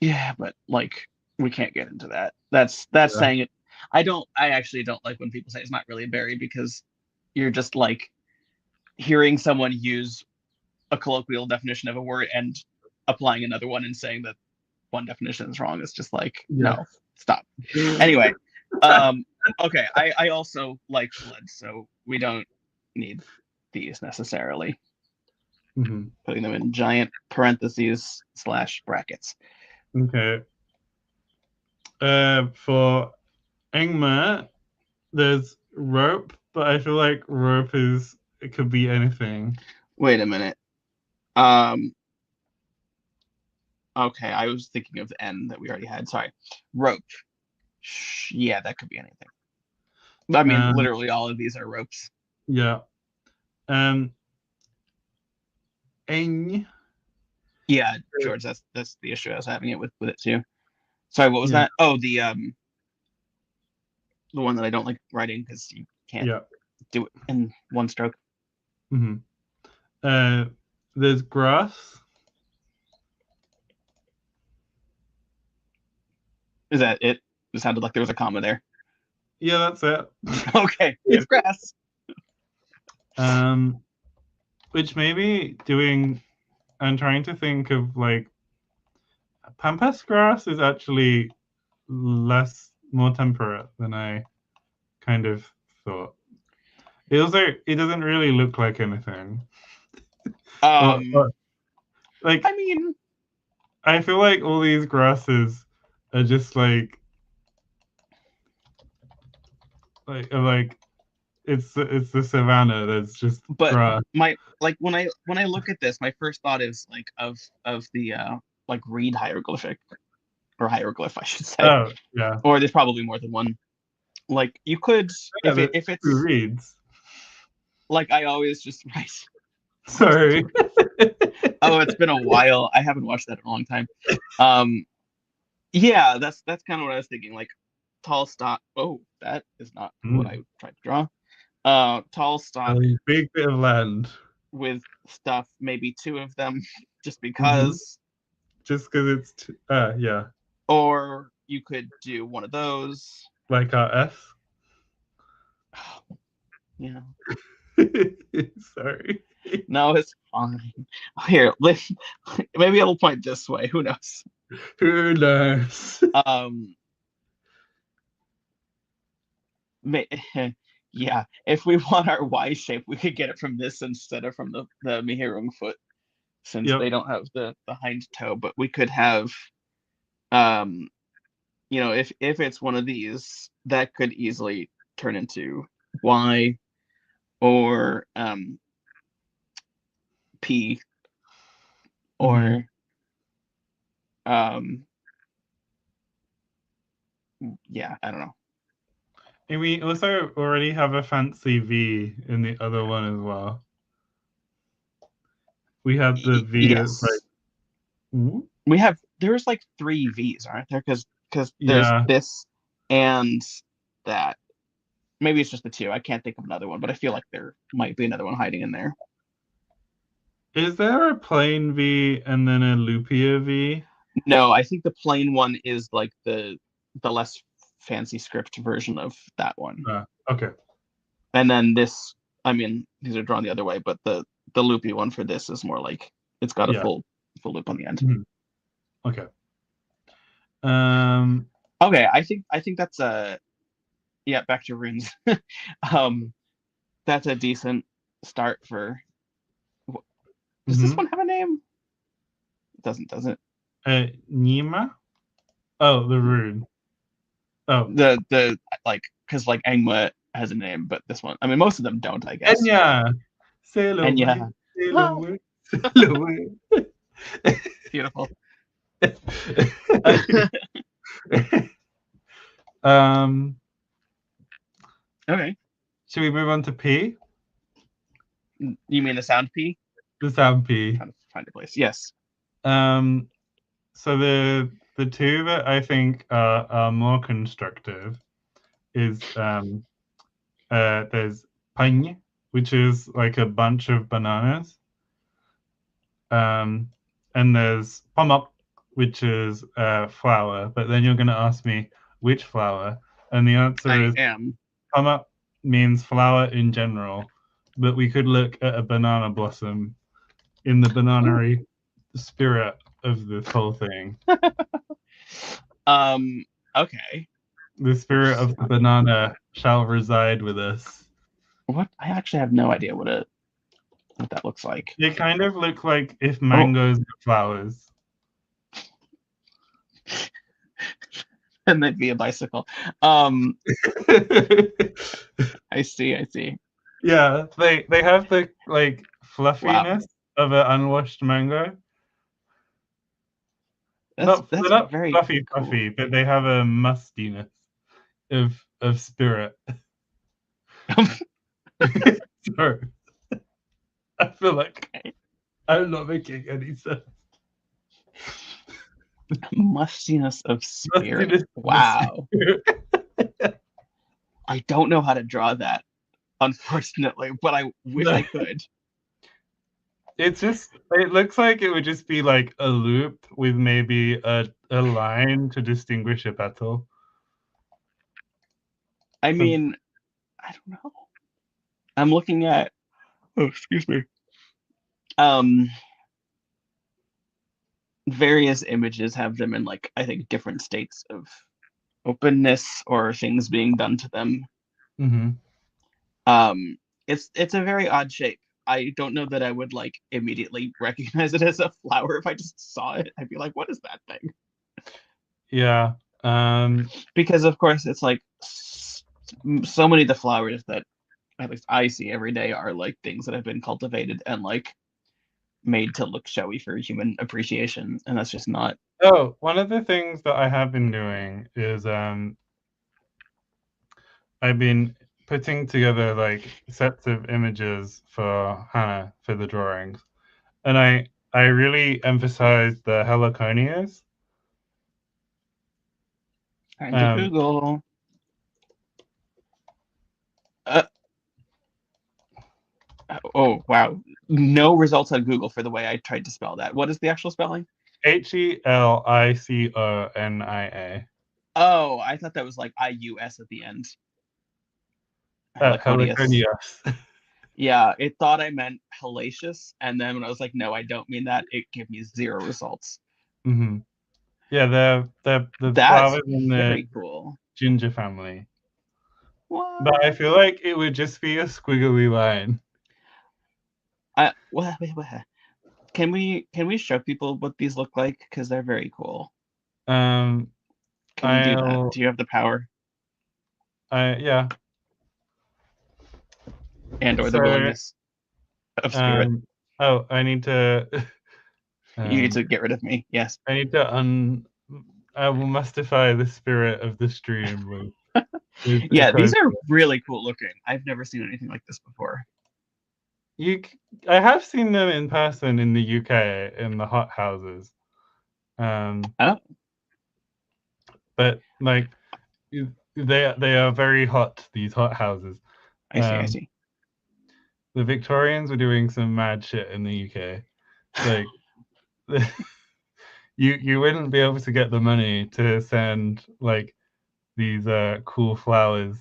Yeah, but like we can't get into that. That's Yeah. saying it. I actually don't like when people say it's not really a berry because you're just like hearing someone use a colloquial definition of a word and applying another one and saying that one definition is wrong. It's just like, Yeah. no, stop. Anyway, um, okay, I also like flood, so we don't need these necessarily. Mhm. Putting them in giant parentheses slash brackets. Okay. For Ingmar, there's rope, but I feel like rope is it could be anything. Wait a minute. Um, okay, I was thinking of the N that we already had. Sorry. Rope. Yeah, that could be anything. I mean, Um, literally all of these are ropes. yeah. Um, Ing. Yeah, George, that's the issue I was having it with it too. Sorry, what was Yeah. that? Oh, the one that I don't like writing because you can't Yeah. do it in one stroke. Hmm. Uh, there's grass. Is that it? It sounded like there was a comma there. Yeah, that's it. Okay, it's grass. Um, which maybe doing. I'm trying to think of like pampas grass is actually more temperate than I kind of thought. It doesn't really look like anything. Or, Um, like I mean, I feel like all these grasses are just like it's the savannah that's just but grass. my like when I look at this, my first thought is like of the like reed hieroglyphic or hieroglyph, I should say. Oh yeah, Or there's probably more than one. Like you could yeah. if Who it's reads? like I always just write. Sorry. Oh, it's been a while. I haven't watched that in a long time. Um, yeah, that's kind of what I was thinking. Like tall stock. Oh, that is not what I Mm. tried to draw. Tall A stock big bit of land. with stuff, maybe two of them, just Hmm. because. Just because yeah, Or you could do one of those. like our S. Yeah. Sorry. No, it's fine. Here, maybe I'll point this way. Who knows? Who knows? Um, yeah. If we want our Y shape, we could get it from this instead of from the Mihirung foot, since Yep. they don't have the hind toe. But we could have um if it's one of these, that could easily turn into Y or P Mhm. or um yeah, I don't know. And we also already have a fancy V in the other one as well. We have the V that's like, Yes. There's like three V's, aren't there? Because there's yeah. this and that. Maybe it's just the two. I can't think of another one, but I feel like there might be another one hiding in there. Is there a plain V and then a loopier V? No, I think the plain one is like the less fancy script version of that one. Okay. And then this, I mean, these are drawn the other way, but the loopy one for this is more like it's got a Yeah. full loop on the end. Mhm. Okay. Um, Okay, I think that's a yeah, back to runes. um that's a decent start for does this mhm. one have a name? It doesn't, does it? Nima? Oh, the rune. Oh, The like because like Angma has a name, but this one, I mean, most of them don't, I guess. But Enya! Sail and away, yeah, sail ah, away, sail away. beautiful. um, Okay, should we move on to P? you mean the sound P? The sound I'm P. trying to find a place. Yes. Um, so the two that I think are more constructive is there's pañ, which is like a bunch of bananas. And there's pamak, which is flour. But then you're going to ask me which flour, and the answer I is am. pamak means flour in general. But we could look at a banana blossom in the Ooh. bananary spirit of this whole thing. Um. Okay. The spirit Oops. of the banana shall reside with us. What? I actually have no idea what that looks like. They kind of look like if Oh, mangoes were flowers. and that'd be a bicycle. Um. I see. I see. Yeah, they have the like Wow. fluffiness of an unwashed mango. They're That's not very fluffy cool. fluffy, but they have a mustiness of spirit. So I feel like Okay. I'm not making any sense. Mustiness of spirit. Mustiness of the Wow. spirit. I don't know how to draw that, unfortunately, but I wish No, I could. it looks like it would just be like a loop with maybe a line to distinguish a petal. I So mean, I don't know. I'm looking at, oh, excuse me. Um, various images have them in like I think different states of openness or things being done to them. mhm. Um, it's a very odd shape. I don't know that I would like immediately recognize it as a flower if I just saw it. I'd be like, what is that thing? Yeah. Um Because of course it's like so many of the flowers that at least I see every day are like things that have been cultivated and like made to look showy for human appreciation, and that's just not. Oh, one of the things that I have been doing is I've been putting together like sets of images for Hannah for the drawings, and I really emphasize the heliconias. Trying to Um, Google. Uh, oh wow, no results on Google for the way I tried to spell that. What is the actual spelling? HELICONIA. Oh, I thought that was like IUS at the end. Heliconius. Heliconias. Yeah, it thought I meant hellacious, and then when I was like, no, I don't mean that, it gave me zero results. hmm Yeah, they're the That's flowers in the very cool. ginger family. But I What? feel like it would just be a squiggly line. What? Can we show people what these look like? Because they're very cool. Um, Can you do that? Do you have the power Yeah. and or the So, willingness of spirit? I need to. You need to get rid of me. Yes. I need to I will mystify the spirit of the stream with a Yeah, these code. are really cool looking. I've never seen anything like this before. I have seen them in person in the UK in the hot houses. Oh, But like they are very hot, these hot houses. I see. I see. The Victorians were doing some mad shit in the UK. Like you wouldn't be able to get the money to send like these cool flowers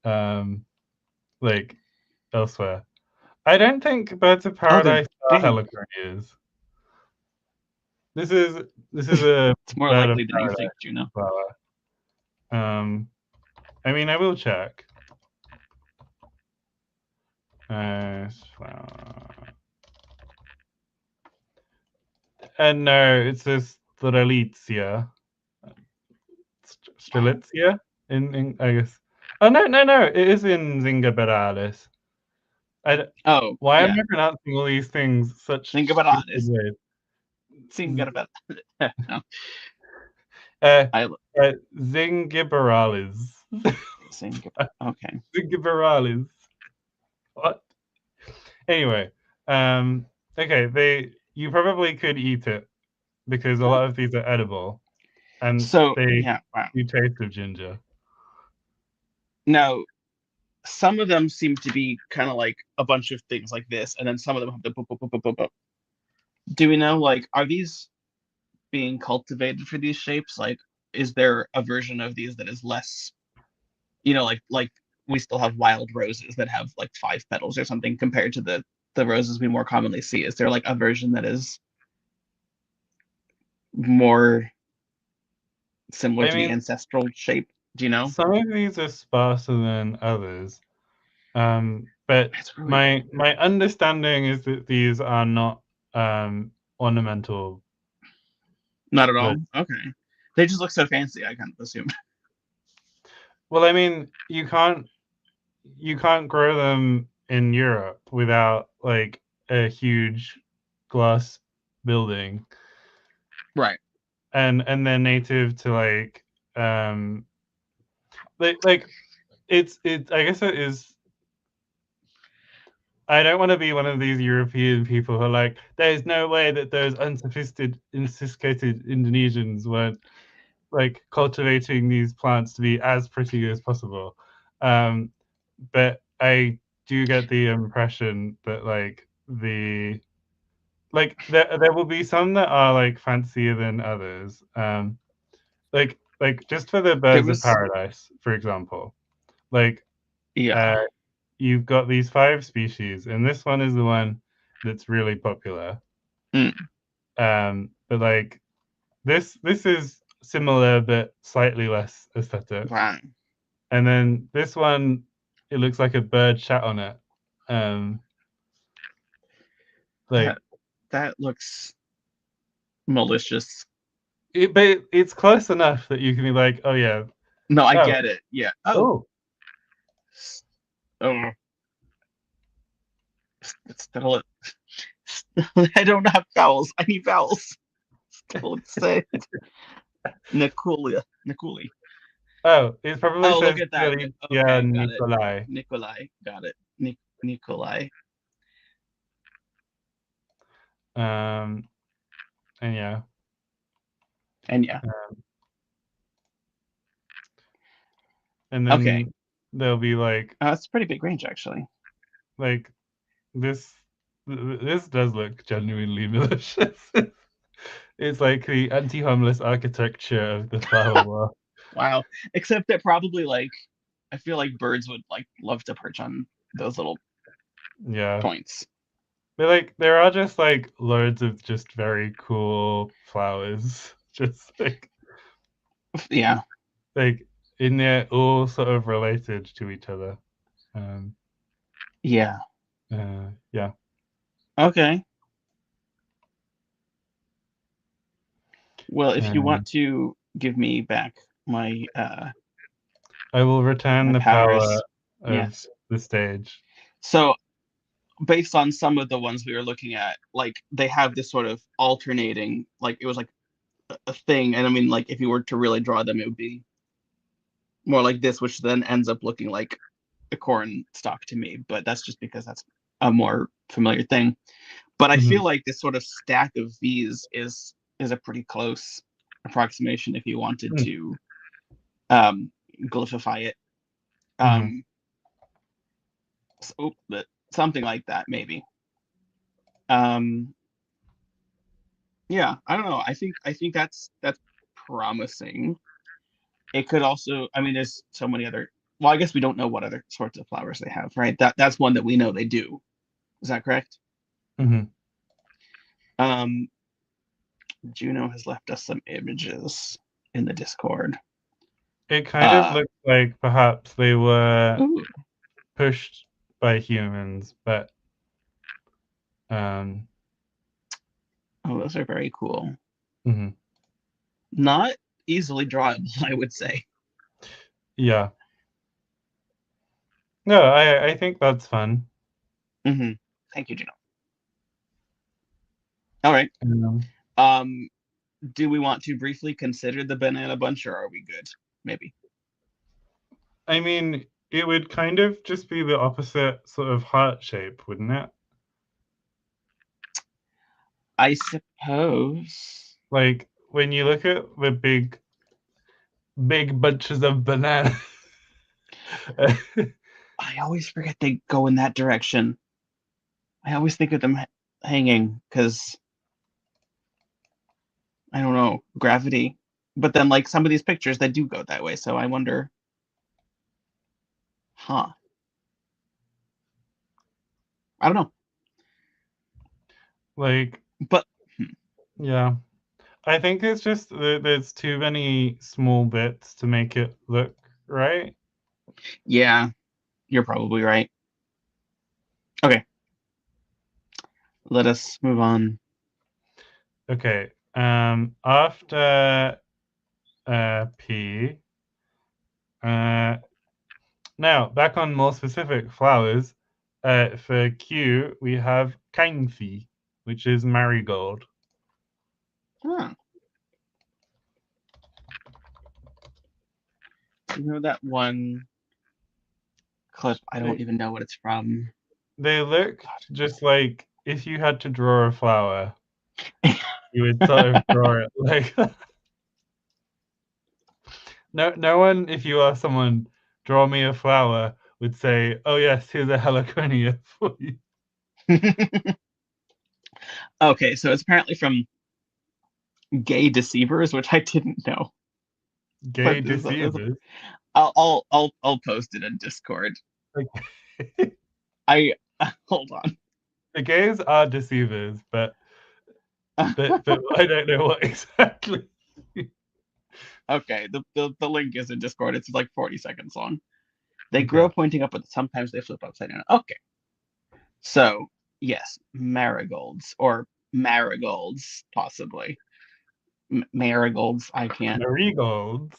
like elsewhere. I don't think Birds of Oh, they're Paradise are big. heliconias. This is a It's more Bird of likely than you think, Paradise Juno. flower. I mean, I will check. Flower. And no, it's this Strelitzia. Strelitzia in I guess. Oh no! It is in Zingiberalis. Oh, Why am yeah. I pronouncing all these things such Think about stupid honest. ways? Think about no. Uh, I Zingiberalis. think. Okay. Zingiberalis. What? Anyway, okay, you probably could eat it because a lot of these are edible and So they yeah. Wow. do taste of ginger. Now, some of them seem to be kind of like a bunch of things like this, and then some of them have the boop, boop, boop, boop, boop, boop. Do we know, like, are these being cultivated for these shapes? Like, is there a version of these that is less, like we still have wild roses that have like 5 petals or something compared to the roses we more commonly see? Is there like a version that is more similar I to the mean, ancestral shape? Do you know? some of these are sparser than others. But It's really my cool. my understanding is that these are not ornamental. Not at But, all. Okay. They just look so fancy, I kind of assume. well, I mean, you can't grow them in Europe without like a huge glass building, Right. and they're native to like it's I guess it is. I don't want to be one of these European people who are like, there's no way that those unsophisticated Indonesians weren't like cultivating these plants to be as pretty as possible. But I do get the impression that there will be some that are like fancier than others. Like just for the There birds of was, paradise, for example. Like yeah. uh, you've got these 5 species, and this one is the one that's really popular. Mm, But like this is similar but slightly less aesthetic. wow. And then this one, it looks like a bird shat on it. Um, like That that looks malicious. but it's close enough that you can be like, oh yeah, No, I oh get it. Yeah. Oh. oh Oh. Still, I don't have vowels. I need vowels. Still say Nicolia. Nicoli. it probably Oh, look says at that. yeah, Okay, got it. Nikolai. Nikolai. Got it. Nikolai. Um, and yeah, And yeah. and Okay. then there'll be It's a pretty big range, actually. like this. This does look genuinely malicious. It's like the anti-homeless architecture of the flower world. Wow. Except that probably like I feel like birds would like love to perch on those little Yeah. points. But like there are just like loads of just very cool flowers. Just Yeah. like in there all sort of related to each other. Um Yeah. yeah. Okay. Well, if you want Um to give me back my I will return the power powers. of Yes. the stage. So based on some of the ones we were looking at, like they have this sort of alternating, like it was like a thing, and I mean, like if you were to really draw them, it would be more like this, which then ends up looking like a corn stalk to me. But that's just because that's a more familiar thing. But I Mhm. feel like this sort of stack of V's is a pretty close approximation if you wanted Mm. to glyphify it. Mhm. So, but something like that maybe. Um, yeah, I don't know. I think that's promising. It could also, I mean, there's so many other. Well, I guess we don't know what other sorts of flowers they have, right? That's one that we know they do. Is that correct? Mhm. Um, Juno has left us some images in the Discord. It kind of Uh, looks like perhaps they were ooh, pushed by humans, but um, oh, those are very cool. mhm. Not easily drawable, I would say. Yeah. No, I think that's fun. Hmm. Thank you, Juno. All right. Um, Um, do we want to briefly consider the banana bunch, or are we good? Maybe. I mean, it would kind of just be the opposite sort of heart shape, wouldn't it? I suppose. Like when you look at the big bunches of bananas. I always forget they go in that direction. I always think of them hanging because I don't know, gravity. But then, like some of these pictures, they do go that way. So I wonder, huh? I don't know. Like, But yeah. I think it's just that there's too many small bits to make it look right. yeah, you're probably right. Okay, let us move on. Okay. After P, uh, now back on more specific flowers. For Q, we have Kangfi, which is marigold. Huh. You know that one clip? I don't They even know what it's from. they look just like if you had to draw a flower, God. you would sort of draw it like no one, if you ask someone, draw me a flower, would say, oh yes, here's a heliconia for you. Okay, so it's apparently from Gay Deceivers, which I didn't know. Gay But deceivers. I'll post it in Discord. Like, I hold on. the gays are deceivers, but I don't know what exactly. Okay, the link is in Discord. It's like 40 seconds long. They Okay. grow pointing up, but sometimes they flip upside down. Okay, so yes, marigolds or marigolds, possibly. Marigolds. I can't. Marigolds.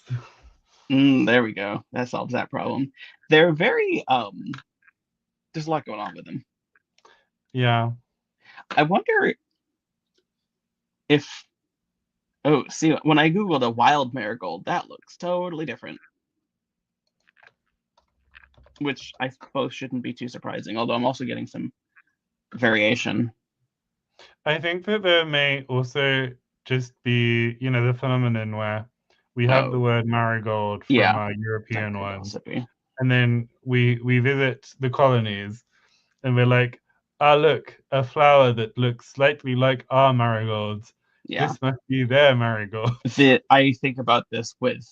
There we go. That solves that problem. They're very There's a lot going on with them. Yeah. I wonder if. Oh, see, when I googled a wild marigold, that looks totally different, which I suppose shouldn't be too surprising. Although I'm also getting some variation. I think that there may also just be, the phenomenon where we have the Oh, word marigold from yeah, our that European could ones, also be. and then we visit the colonies, and we're like, ah, look, a flower that looks slightly like our marigolds. Yeah. This must be their marigolds. I think about this with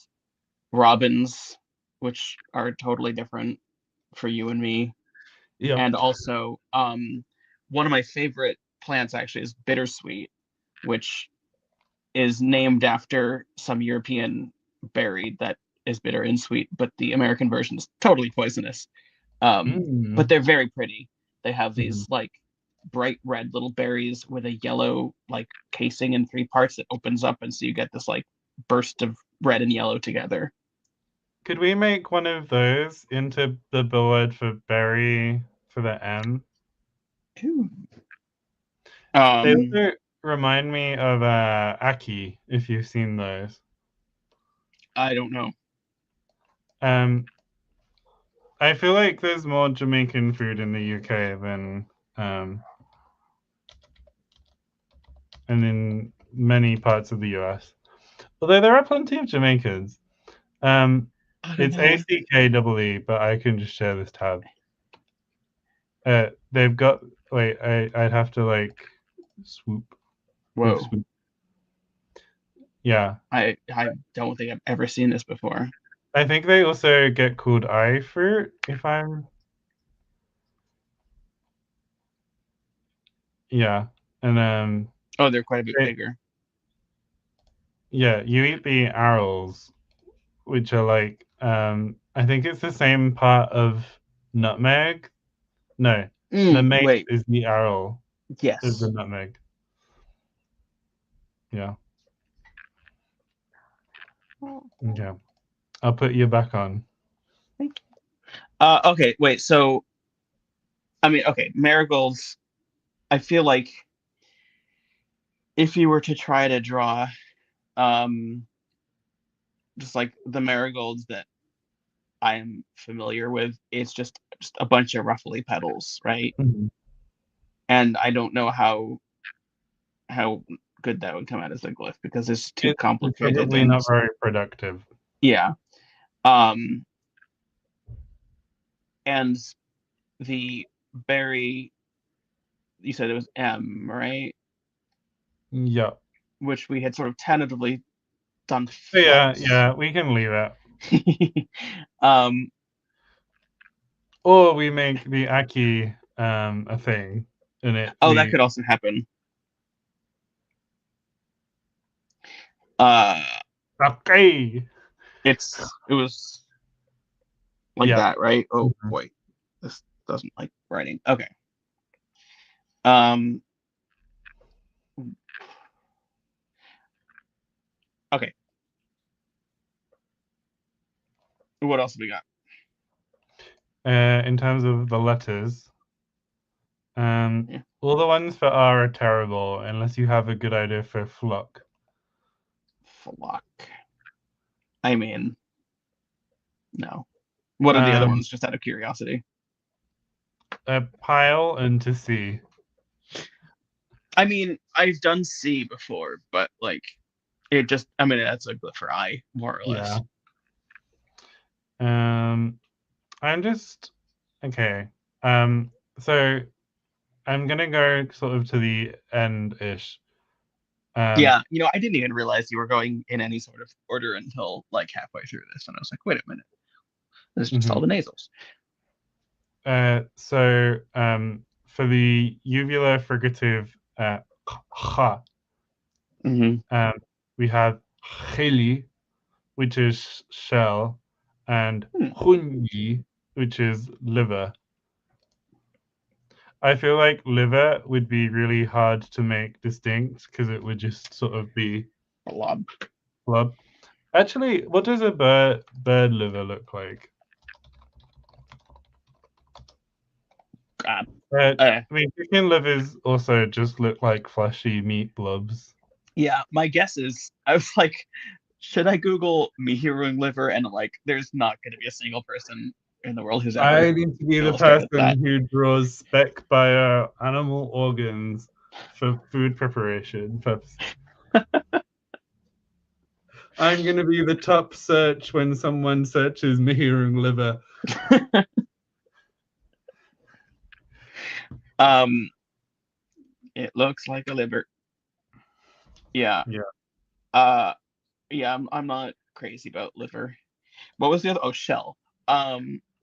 robins, which are totally different for you and me. Yep. And also, one of my favorite plants actually is bittersweet, which is named after some European berry that is bitter and sweet, but the American version is totally poisonous. But Mm. they're very pretty. They have Mhm. these like bright red little berries with a yellow like casing in three parts that opens up, and so you get this like burst of red and yellow together. Could we make one of those into the word for berry for the M? Ooh. They also remind me of Aki, if you've seen those. I don't know. I feel like there's more Jamaican food in the UK than and in many parts of the US. Although there are plenty of Jamaicans. It's ACKEE, but I can just share this tab. They've got wait, I'd have to like swoop. Whoa. Swoop. Yeah. I don't think I've ever seen this before. I think they also get called eye fruit, if I'm yeah. And oh, they're quite a bit bigger. Yeah, you eat the arrows, which are like I think it's the same part of nutmeg. No, the mace Wait. is the arrow. Yes. Is the nutmeg. Yeah. Okay. I'll put you back on. Thank you. Okay, wait, so I mean, okay, marigolds, I feel like if you were to try to draw just like the marigolds that I am familiar with, it's just a bunch of ruffly petals, right? Mhm. And I don't know how good that would come out as a glyph because it's too complicated. It's probably not very productive. Yeah. And the berry, you said it was M, right? Yeah. Which we had sort of tentatively done. Yeah, we can leave it. um, Or we make the Aki a thing in it. Oh, that could also happen. Okay. It was like that, right? Oh boy, this doesn't like writing. Okay. Okay. What else have we got? In terms of the letters, all the ones for R are terrible unless you have a good idea for flock. Flock. I mean, no. What are the other ones, just out of curiosity? A pile and to see. I mean, I've done C before, but like, it just, I mean, that's a glyph for I, more or less. I'm just okay. So I'm gonna go sort of to the end-ish. Yeah, I didn't even realize you were going in any sort of order until like halfway through this, and I was like, wait a minute, this is just all the nasals. So for the uvular fricative ha, we have chili, which is shell, and hunyi, which is liver. I feel like liver would be really hard to make distinct because it would just sort of be a blob. Actually, what does a bird liver look like? I mean, chicken livers also just look like fleshy meat blobs. Yeah, my guess is I was like, should I Google Mihiruing liver? And like, there's not going to be a single person in the world who's ever. I need to be the person who draws spec bio animal organs for food preparation purposes. I'm going to be the top search when someone searches Mihiruing liver. It looks like a liver. Yeah. Yeah. Yeah, I'm not crazy about liver. What was the other? Oh, shell.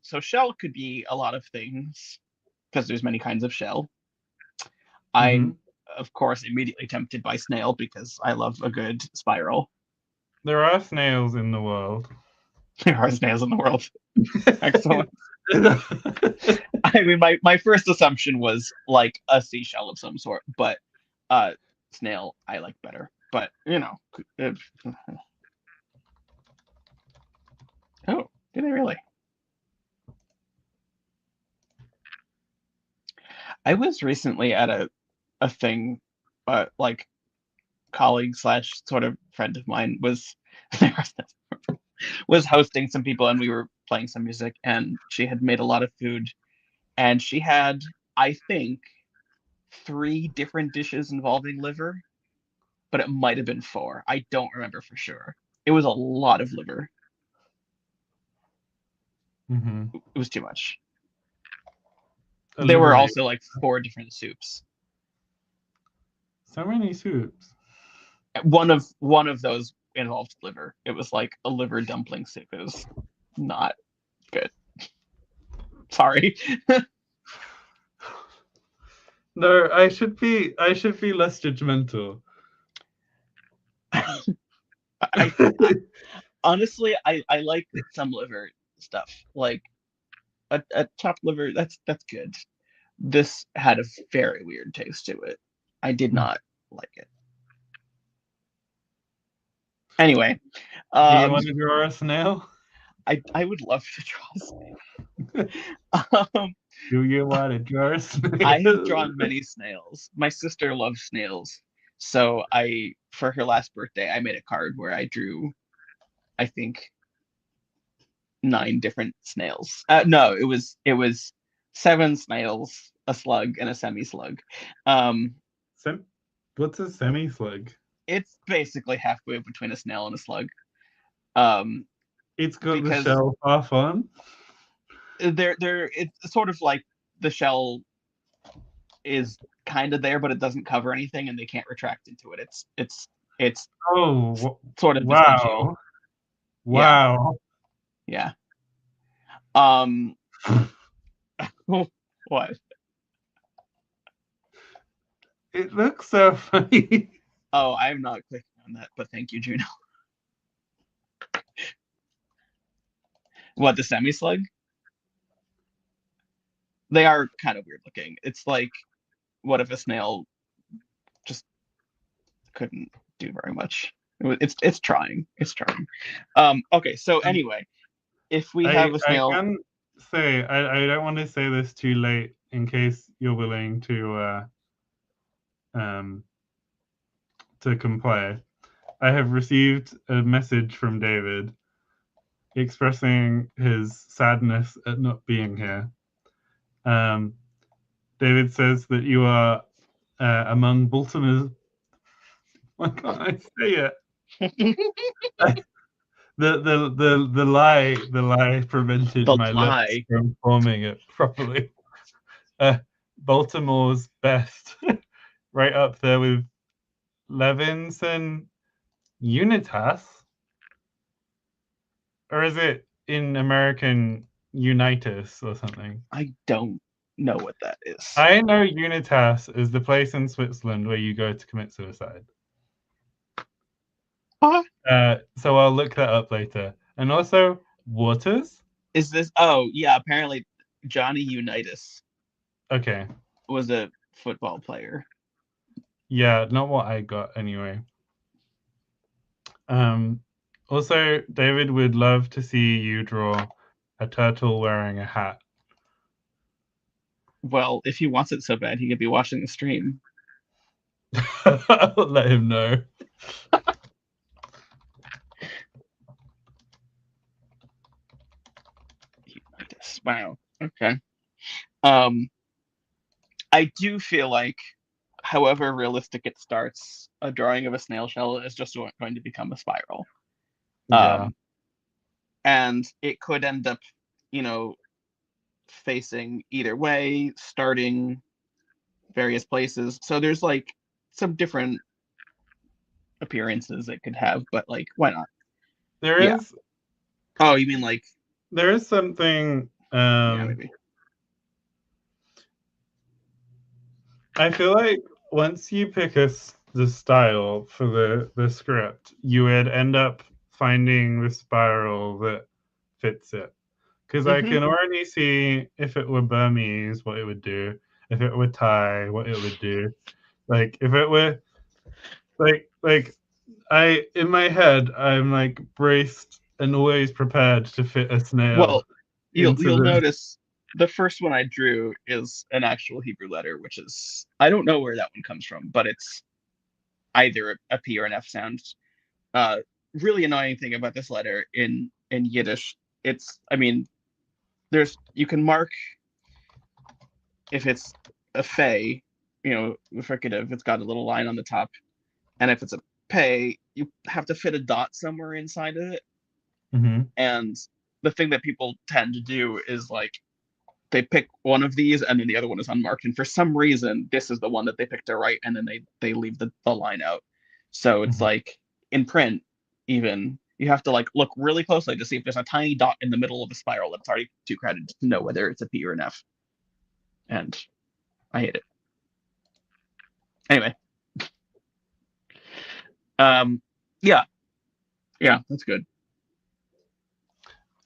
So shell could be a lot of things because there's many kinds of shell. I'm, of course, immediately tempted by snail because I love a good spiral. There are snails in the world. There are snails in the world. Excellent. I mean, my first assumption was like a seashell of some sort, but snail I like better. But Do they really? I was recently at a thing, like colleague slash sort of friend of mine was was hosting some people, and we were playing some music, and she had made a lot of food, and she had, I think, 3 different dishes involving liver, but it might have been 4. I don't remember for sure. It was a lot of liver. Mm-hmm. It was too much. A There were liver. also like 4 different soups. So many soups. One of those involved liver. It was like a liver dumpling soup. It was not good. Sorry. No, I should be less judgmental. I honestly, I like some liver stuff. Like a chopped liver, that's good. This had a very weird taste to it. I did not like it. Anyway, Do you um, want to draw a snail? I would love to draw a snail. Um, Do you want to draw a I have snail? drawn many snails. My sister loves snails, so for her last birthday, I made a card where I drew, I think, 9 different snails. No, it was 7 snails, a slug, and a semi-slug. Um, What's a semi-slug? it's basically halfway between a snail and a slug. Um, It's got the because shell half on. it's sort of like the shell is kind of there, but it doesn't cover anything, and they can't retract into it. It's Oh, sort of vestigial. wow. Wow. Yeah. Um, what? It looks so funny. Oh, I'm not clicking on that, but thank you, Juno. What, the semi-slug? They are kind of weird looking. It's like, what if a snail just couldn't do very much? It's trying. It's trying. Okay, so anyway, if we have a I snail, can say I don't want to say this too late in case you're willing to comply. I have received a message from David expressing his sadness at not being here. David says that you are among Baltimore's. Why can't I say it? The lie prevented the my lips lie. from forming it properly. Baltimore's best, right up there with Levins and Unitas, or is it in American Unitas or something? I don't know what that is. I know Unitas is the place in Switzerland where you go to commit suicide. So I'll look that up later. And also, Waters? Is this? Oh, yeah. Apparently, Johnny Unitas Okay. was a football player. Yeah, not what I got anyway. Also, David would love to see you draw a turtle wearing a hat. Well, if he wants it so bad, he could be watching the stream. I'll let him know. Wow. Okay. I do feel like, however realistic it starts, a drawing of a snail shell is just going to become a spiral. Yeah. And it could end up, facing either way, starting various places. So there's like some different appearances it could have, but like, why not? There Yeah. is. Oh, you mean like? There is something. Yeah, maybe. I feel like once you pick the style for the script, you would end up finding the spiral that fits it. Because I can already see if it were Burmese, what it would do. If it were Thai, what it would do. Like if it were like I in my head, I'm like braced and always prepared to fit a snail Well, into you'll the. notice the first one I drew is an actual Hebrew letter, which is I don't know where that one comes from, but it's either a P or an F sound. Uh, really annoying thing about this letter in Yiddish, it's I mean, there's you can mark if it's a fey, fricative, it's got a little line on the top, and if it's a pay, you have to fit a dot somewhere inside of it. Mm-hmm. And the thing that people tend to do is like they pick one of these and then the other one is unmarked, and for some reason this is the one that they picked to write, and then they leave the line out. So it's Mm-hmm. like in print, even you have to like look really closely to see if there's a tiny dot in the middle of the spiral that's already too crowded to know whether it's a P or an F. And I hate it. Anyway, um, yeah, yeah, that's good.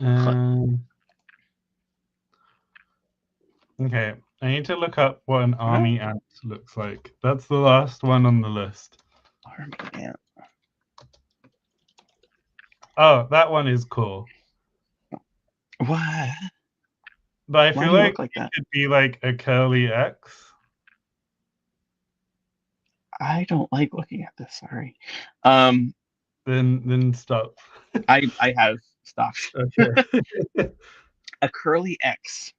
Um, okay, I need to look up what an army ant looks like. That's the last one on the list. Army ant. Oh, that one is cool. What? But I Why feel do you like look like it that? could be like a curly X. I don't like looking at this. Sorry. Um, Then stop. I have stopped. Okay. A curly X.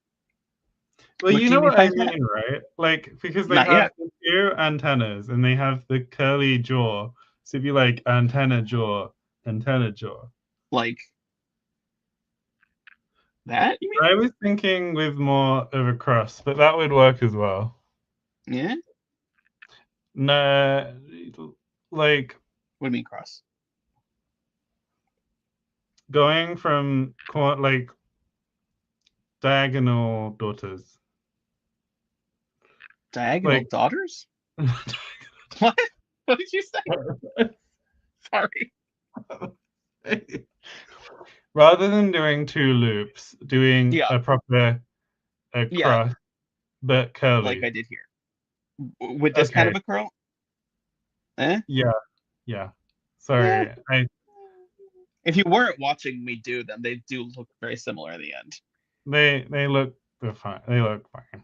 Well, What you do you know mean what I by that? mean, right? Like because they Not have yet. the two antennas and they have the curly jaw. So if you like antenna jaw, antenna jaw. Like that? You I was thinking with more of a cross, but that would work as well. mean? Yeah. No, like What do you mean cross? going from like diagonal daughters. Diagonal Like daughters? What? What did you say? Sorry. rather than doing two loops, doing Yeah. a proper Yeah. cross, but Like curly. I did here. With this kind Okay, of a curl? Eh? yeah, yeah. Yeah. Sorry, I If you weren't watching me do them, they do look very similar in the end. they look they're fine. They look fine.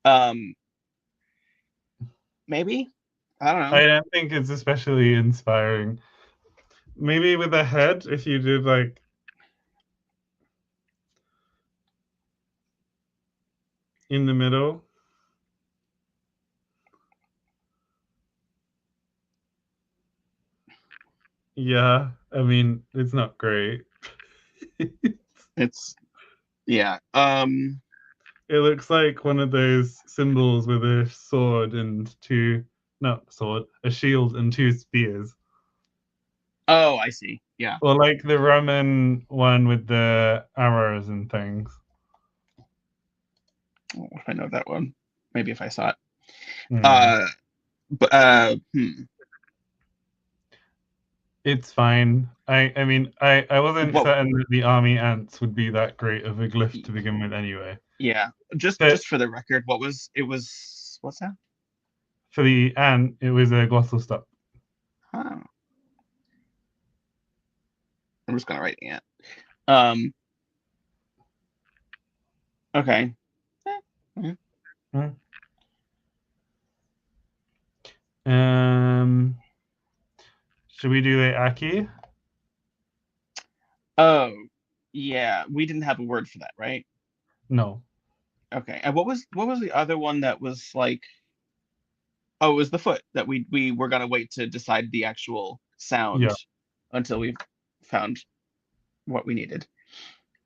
Um, maybe? I don't know. I don't think it's especially inspiring. Maybe with a head, if you did like in the middle. Yeah, I mean, it's not great. It It's yeah. looks like one of those symbols with a sword and two, not sword, a shield and two spears. Oh, I see. Yeah. Or like the Roman one with the arrows and things. What if I know that one? Maybe if I saw it. Hmm. Uh, but It's fine. I mean, I wasn't Well, certain that the army ants would be that great of a glyph to begin with anyway. yeah. But Just for the record, what was it? Was what's that? for the ant, it was a glottal stop. Huh. I'm just gonna write ant. Um. Okay. Eh, Hmm. Um, should we do the Aki? Oh, yeah. We didn't have a word for that, right? No. Okay. And what was the other one that was like? Oh, it was the foot that we were gonna wait to decide the actual sound Yeah. until we found what we needed.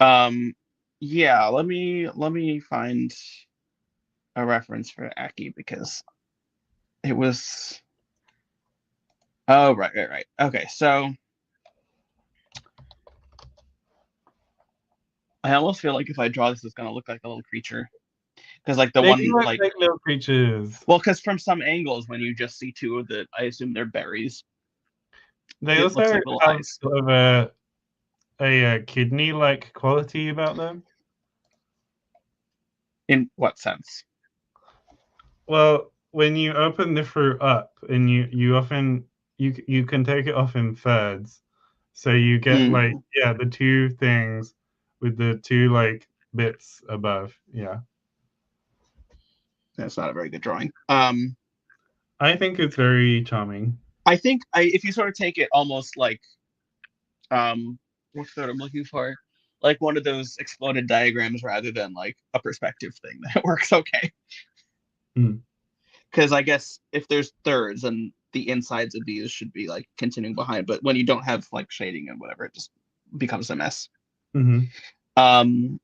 Um, yeah. Let me find a reference for Aki because it was. Oh, right. Okay, so I almost feel like if I draw this, it's gonna look like a little creature. Because like the They do one look like like little creatures. well, because from some angles when you just see two of the, I assume they're berries. They It looks also like little have eyes. sort of a kidney-like quality about them. In what sense? Well, when you open the fruit up, and you often you can take it off in thirds, So you get like Mm, the two things with the two like bits above. Yeah. that's not a very good drawing. I think it's very charming. I think if you sort of take it almost like what's the word I'm looking for? Like one of those exploded diagrams rather than like a perspective thing, that works okay. Mm. Because I guess if there's thirds and the insides of these should be like continuing behind, but when you don't have like shading and whatever, it just becomes a mess. Mm-hmm. Um,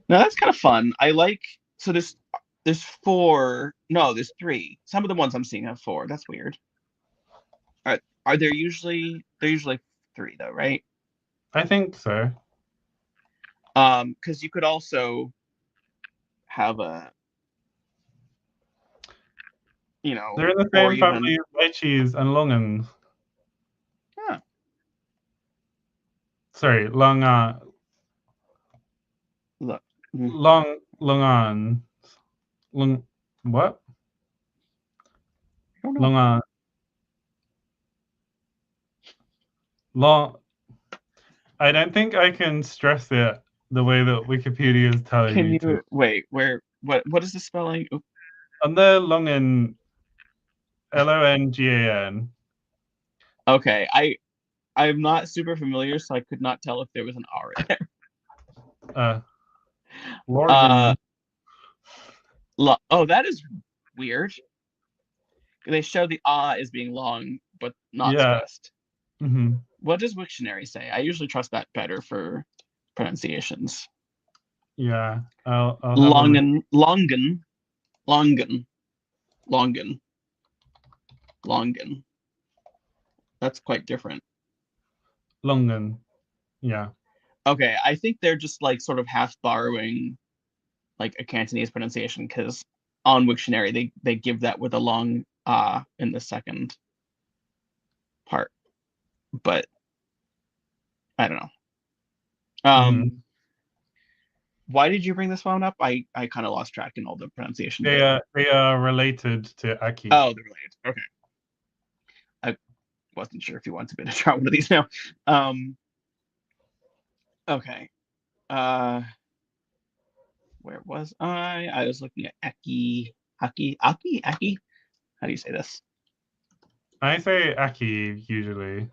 no, that's kind of fun. I like so there's four. No, there's three. Some of the ones I'm seeing have four. That's weird. Are there usually they're usually three though, right? I think so. Because you could also have a They're in the or same even family as lychees and longans. huh, Sorry, look. Hmm, longan, long what? I don't know. Longan, long. I don't think I can stress it the way that Wikipedia is telling Can me to. you wait? Where? What is the spelling? Oop. On the longan, Longan. Okay, I'm not super familiar, so I could not tell if there was an R in there. Uh, Uh, Lorgan. oh, that is weird. They show the ah as being long, but not Yeah. stressed. Mm-hmm. What does Wiktionary say? I usually trust that better for pronunciations. Yeah. I'll have a look. Longen, longen, longen, longen, longen. That's quite different. Longan. Yeah. Okay, I think they're just like sort of half borrowing like a Cantonese pronunciation because on Wiktionary they give that with a long ah in the second part, but I don't know. Mm-hmm. Why did you bring this one up? I kind of lost track in all the pronunciation bit. They are related to Aki. Oh, they're related. Okay, I wasn't sure if you wanted me to try one of these now. Um, okay. Uh, where was I? I was looking at Aki. How do you say this? I say Aki usually.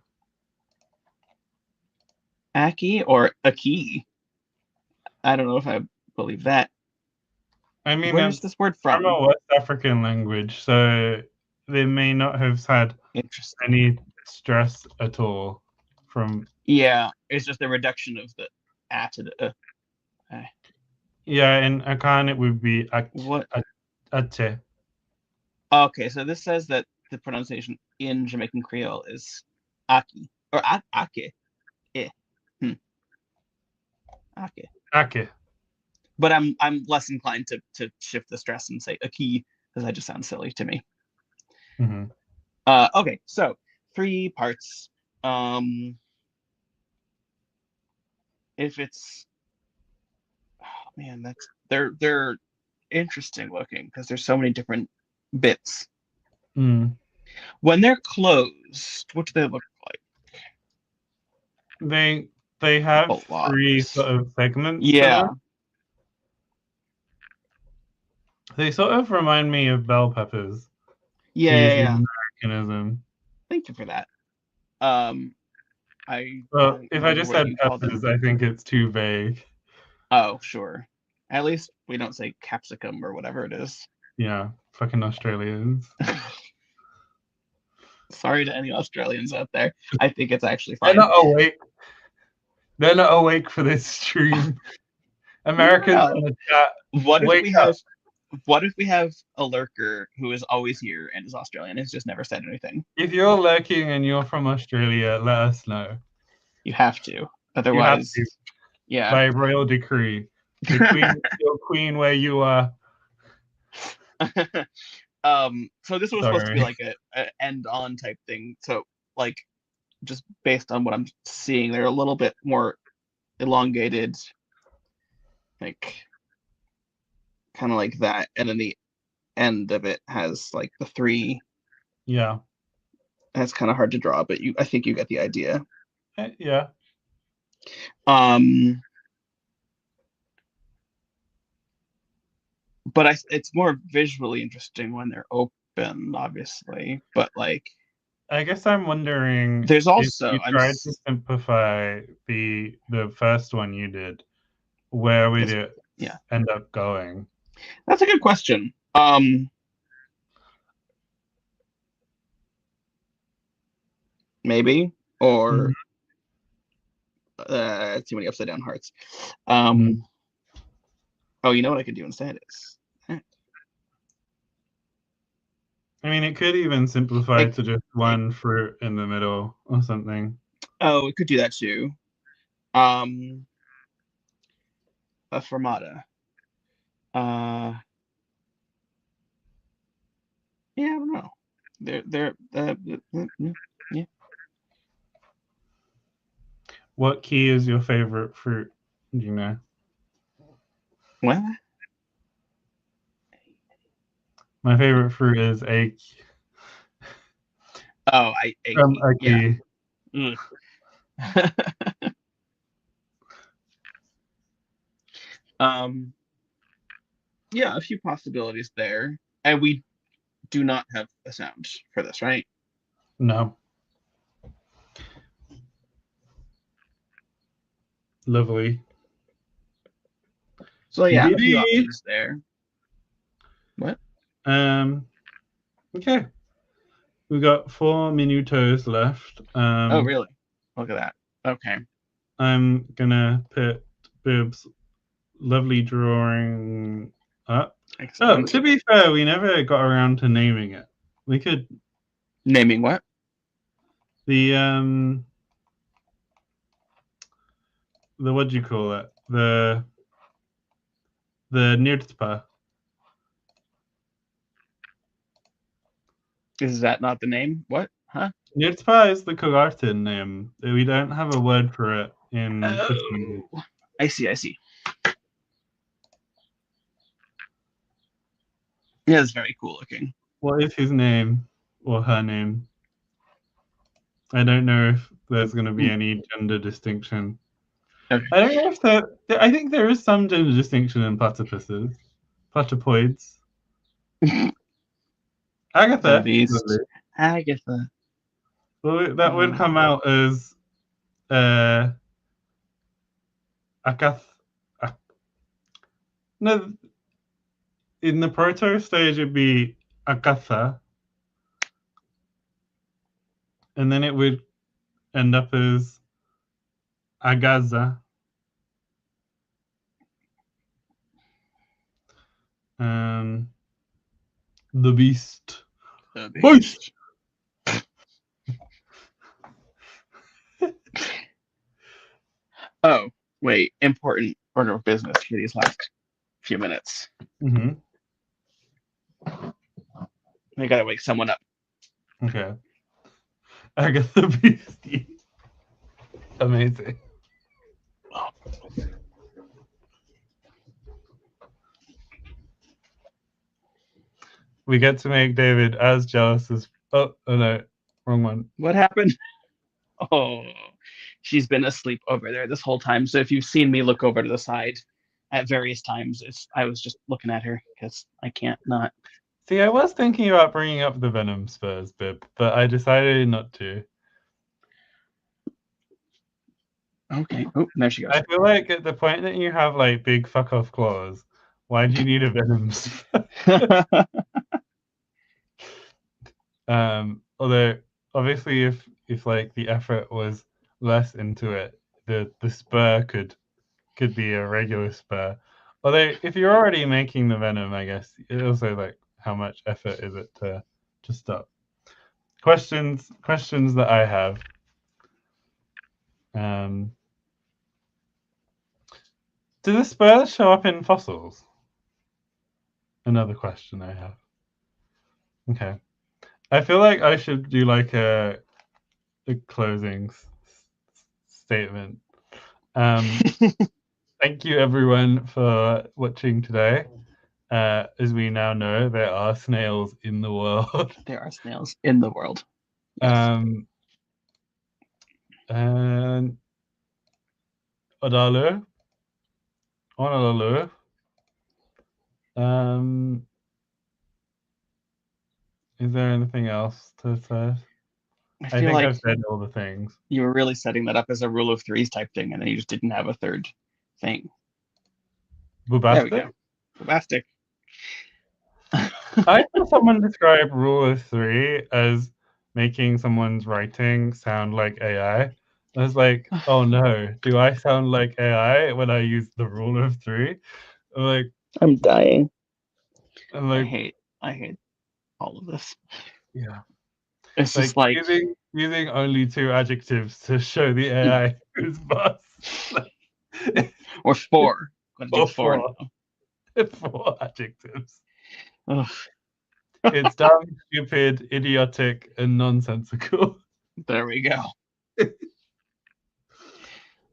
Aki or Aki? I don't know if I believe that. I mean, Where's it's this word from from? a West African language, so they may not have had Interesting. any stress at all from. Yeah, it's just a reduction of the a to the. Uh. Yeah, in Akan it would be What? Ache. Okay, so this says that the pronunciation in Jamaican Creole is Aki or Ake. Eh. Hmm. Ake. Ake. But I'm less inclined to shift the stress and say Aki because that just sounds silly to me. Mm-hmm. Okay, so three parts. Um, if it's oh man, they're interesting looking because there's so many different bits. Mm. When they're closed, what do they look like? They they have three Blocks. sort of segments to Yeah, them. They sort of remind me of bell peppers, to yeah, use yeah, the yeah. Americanism. Thank you for that. Um, I Well, don't if I remember just what said you call them. peppers, I think it's too vague. Oh, sure. At least we don't say capsicum or whatever it is. Yeah, fucking Australians. Sorry to any Australians out there. I think it's actually They're fine. not awake. They're not awake for this stream. You never Americans know. in the chat, What if wake we up. have what if we have a lurker who is always here and is Australian and has just never said anything? If you're lurking and you're from Australia, let us know. You have to. You have Otherwise, to, yeah. by royal decree. The queen, your queen where you are. So this was supposed to be Sorry. like a end on type thing. So like just based on what I'm seeing, they're a little bit more elongated, like kind of like that, and then the end of it has like the three Yeah. That's kind of hard to draw, but I think you get the idea. Yeah. But it's more visually interesting when they're open, obviously. But like, I guess I'm wondering there's if also you tried to simplify the first one you did, where would it end up going? That's a good question. Maybe, or too many upside down hearts. Oh, you know what I could do instead is. I mean, it could even simplify to just one fruit in the middle or something. Oh, it could do that too. A fermata. Yeah, I don't know. They're yeah. What key is your favorite fruit? Do you know? What? My favorite fruit is a. Oh, a key. Yeah. Yeah, a few possibilities there, and we do not have a sound for this, right? No. Lovely. So yeah, a few options there. What? Okay. We've got 4 minutos left. Oh, really? Look at that. Okay. I'm gonna put Bib's lovely drawing up. Excellent. Oh, to be fair, we never got around to naming it. We could naming what? The what do you call it? The nirtpa. Is that not the name? What? Huh? Nirtpa is the Kogartin name. We don't have a word for it in this language. I see. Yeah, it's very cool looking. What is his name or her name? I don't know if there's going to be any gender distinction. Okay. I don't know if I think there is some gender distinction in platypuses. Platypoids. Agatha. Agatha. Well, that would come out as no, in the proto stage it'd be Agatha, and then it would end up as Agaza. The beast. The beast. Oh, wait. Important order of business for these last few minutes. I gotta wake someone up. Okay. Agatha Beastie. Amazing. We get to make David as jealous as. Oh no, wrong one. What happened? Oh, she's been asleep over there this whole time. So if you've seen me look over to the side at various times, I was just looking at her because I can't not. See, I was thinking about bringing up the Venom Spurs bib, but I decided not to. Okay. Oh, there she goes. I feel like at the point that you have like big fuck off claws, why do you need a Venom Spur? Although obviously if like the effort was less into it, the spur could be a regular spur. Although if you're already making the venom, I guess it also like how much effort is it to stop. Questions that I have. Do the spurs show up in fossils? Another question I have. Okay. I feel like I should do like a closing statement. Thank you everyone for watching today. As we now know, there are snails in the world. There are snails in the world. And Adalu. Honolulu. Is there anything else to say? I I feel think like I've said all the things. you were really setting that up as a rule of threes type thing, and then you just didn't have a third thing. There we Bombastic? go. Bombastic. I saw someone describe rule of three as making someone's writing sound like AI. I was like, oh no, do I sound like AI when I use the rule of three? I'm like, I'm dying. I'm I like, hate all of this. yeah, It's like just like using only two adjectives to show the AI who's boss. or four. Gonna do Or four now. four adjectives. Ugh, It's dumb, stupid, idiotic, and nonsensical. there we go.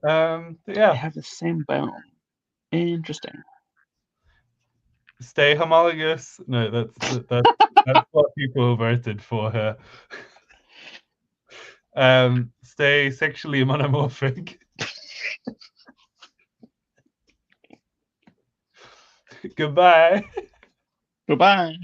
They Yeah. have the same bone. Interesting. Stay homologous. No, that's what people voted for her. Stay sexually monomorphic. Goodbye. Goodbye.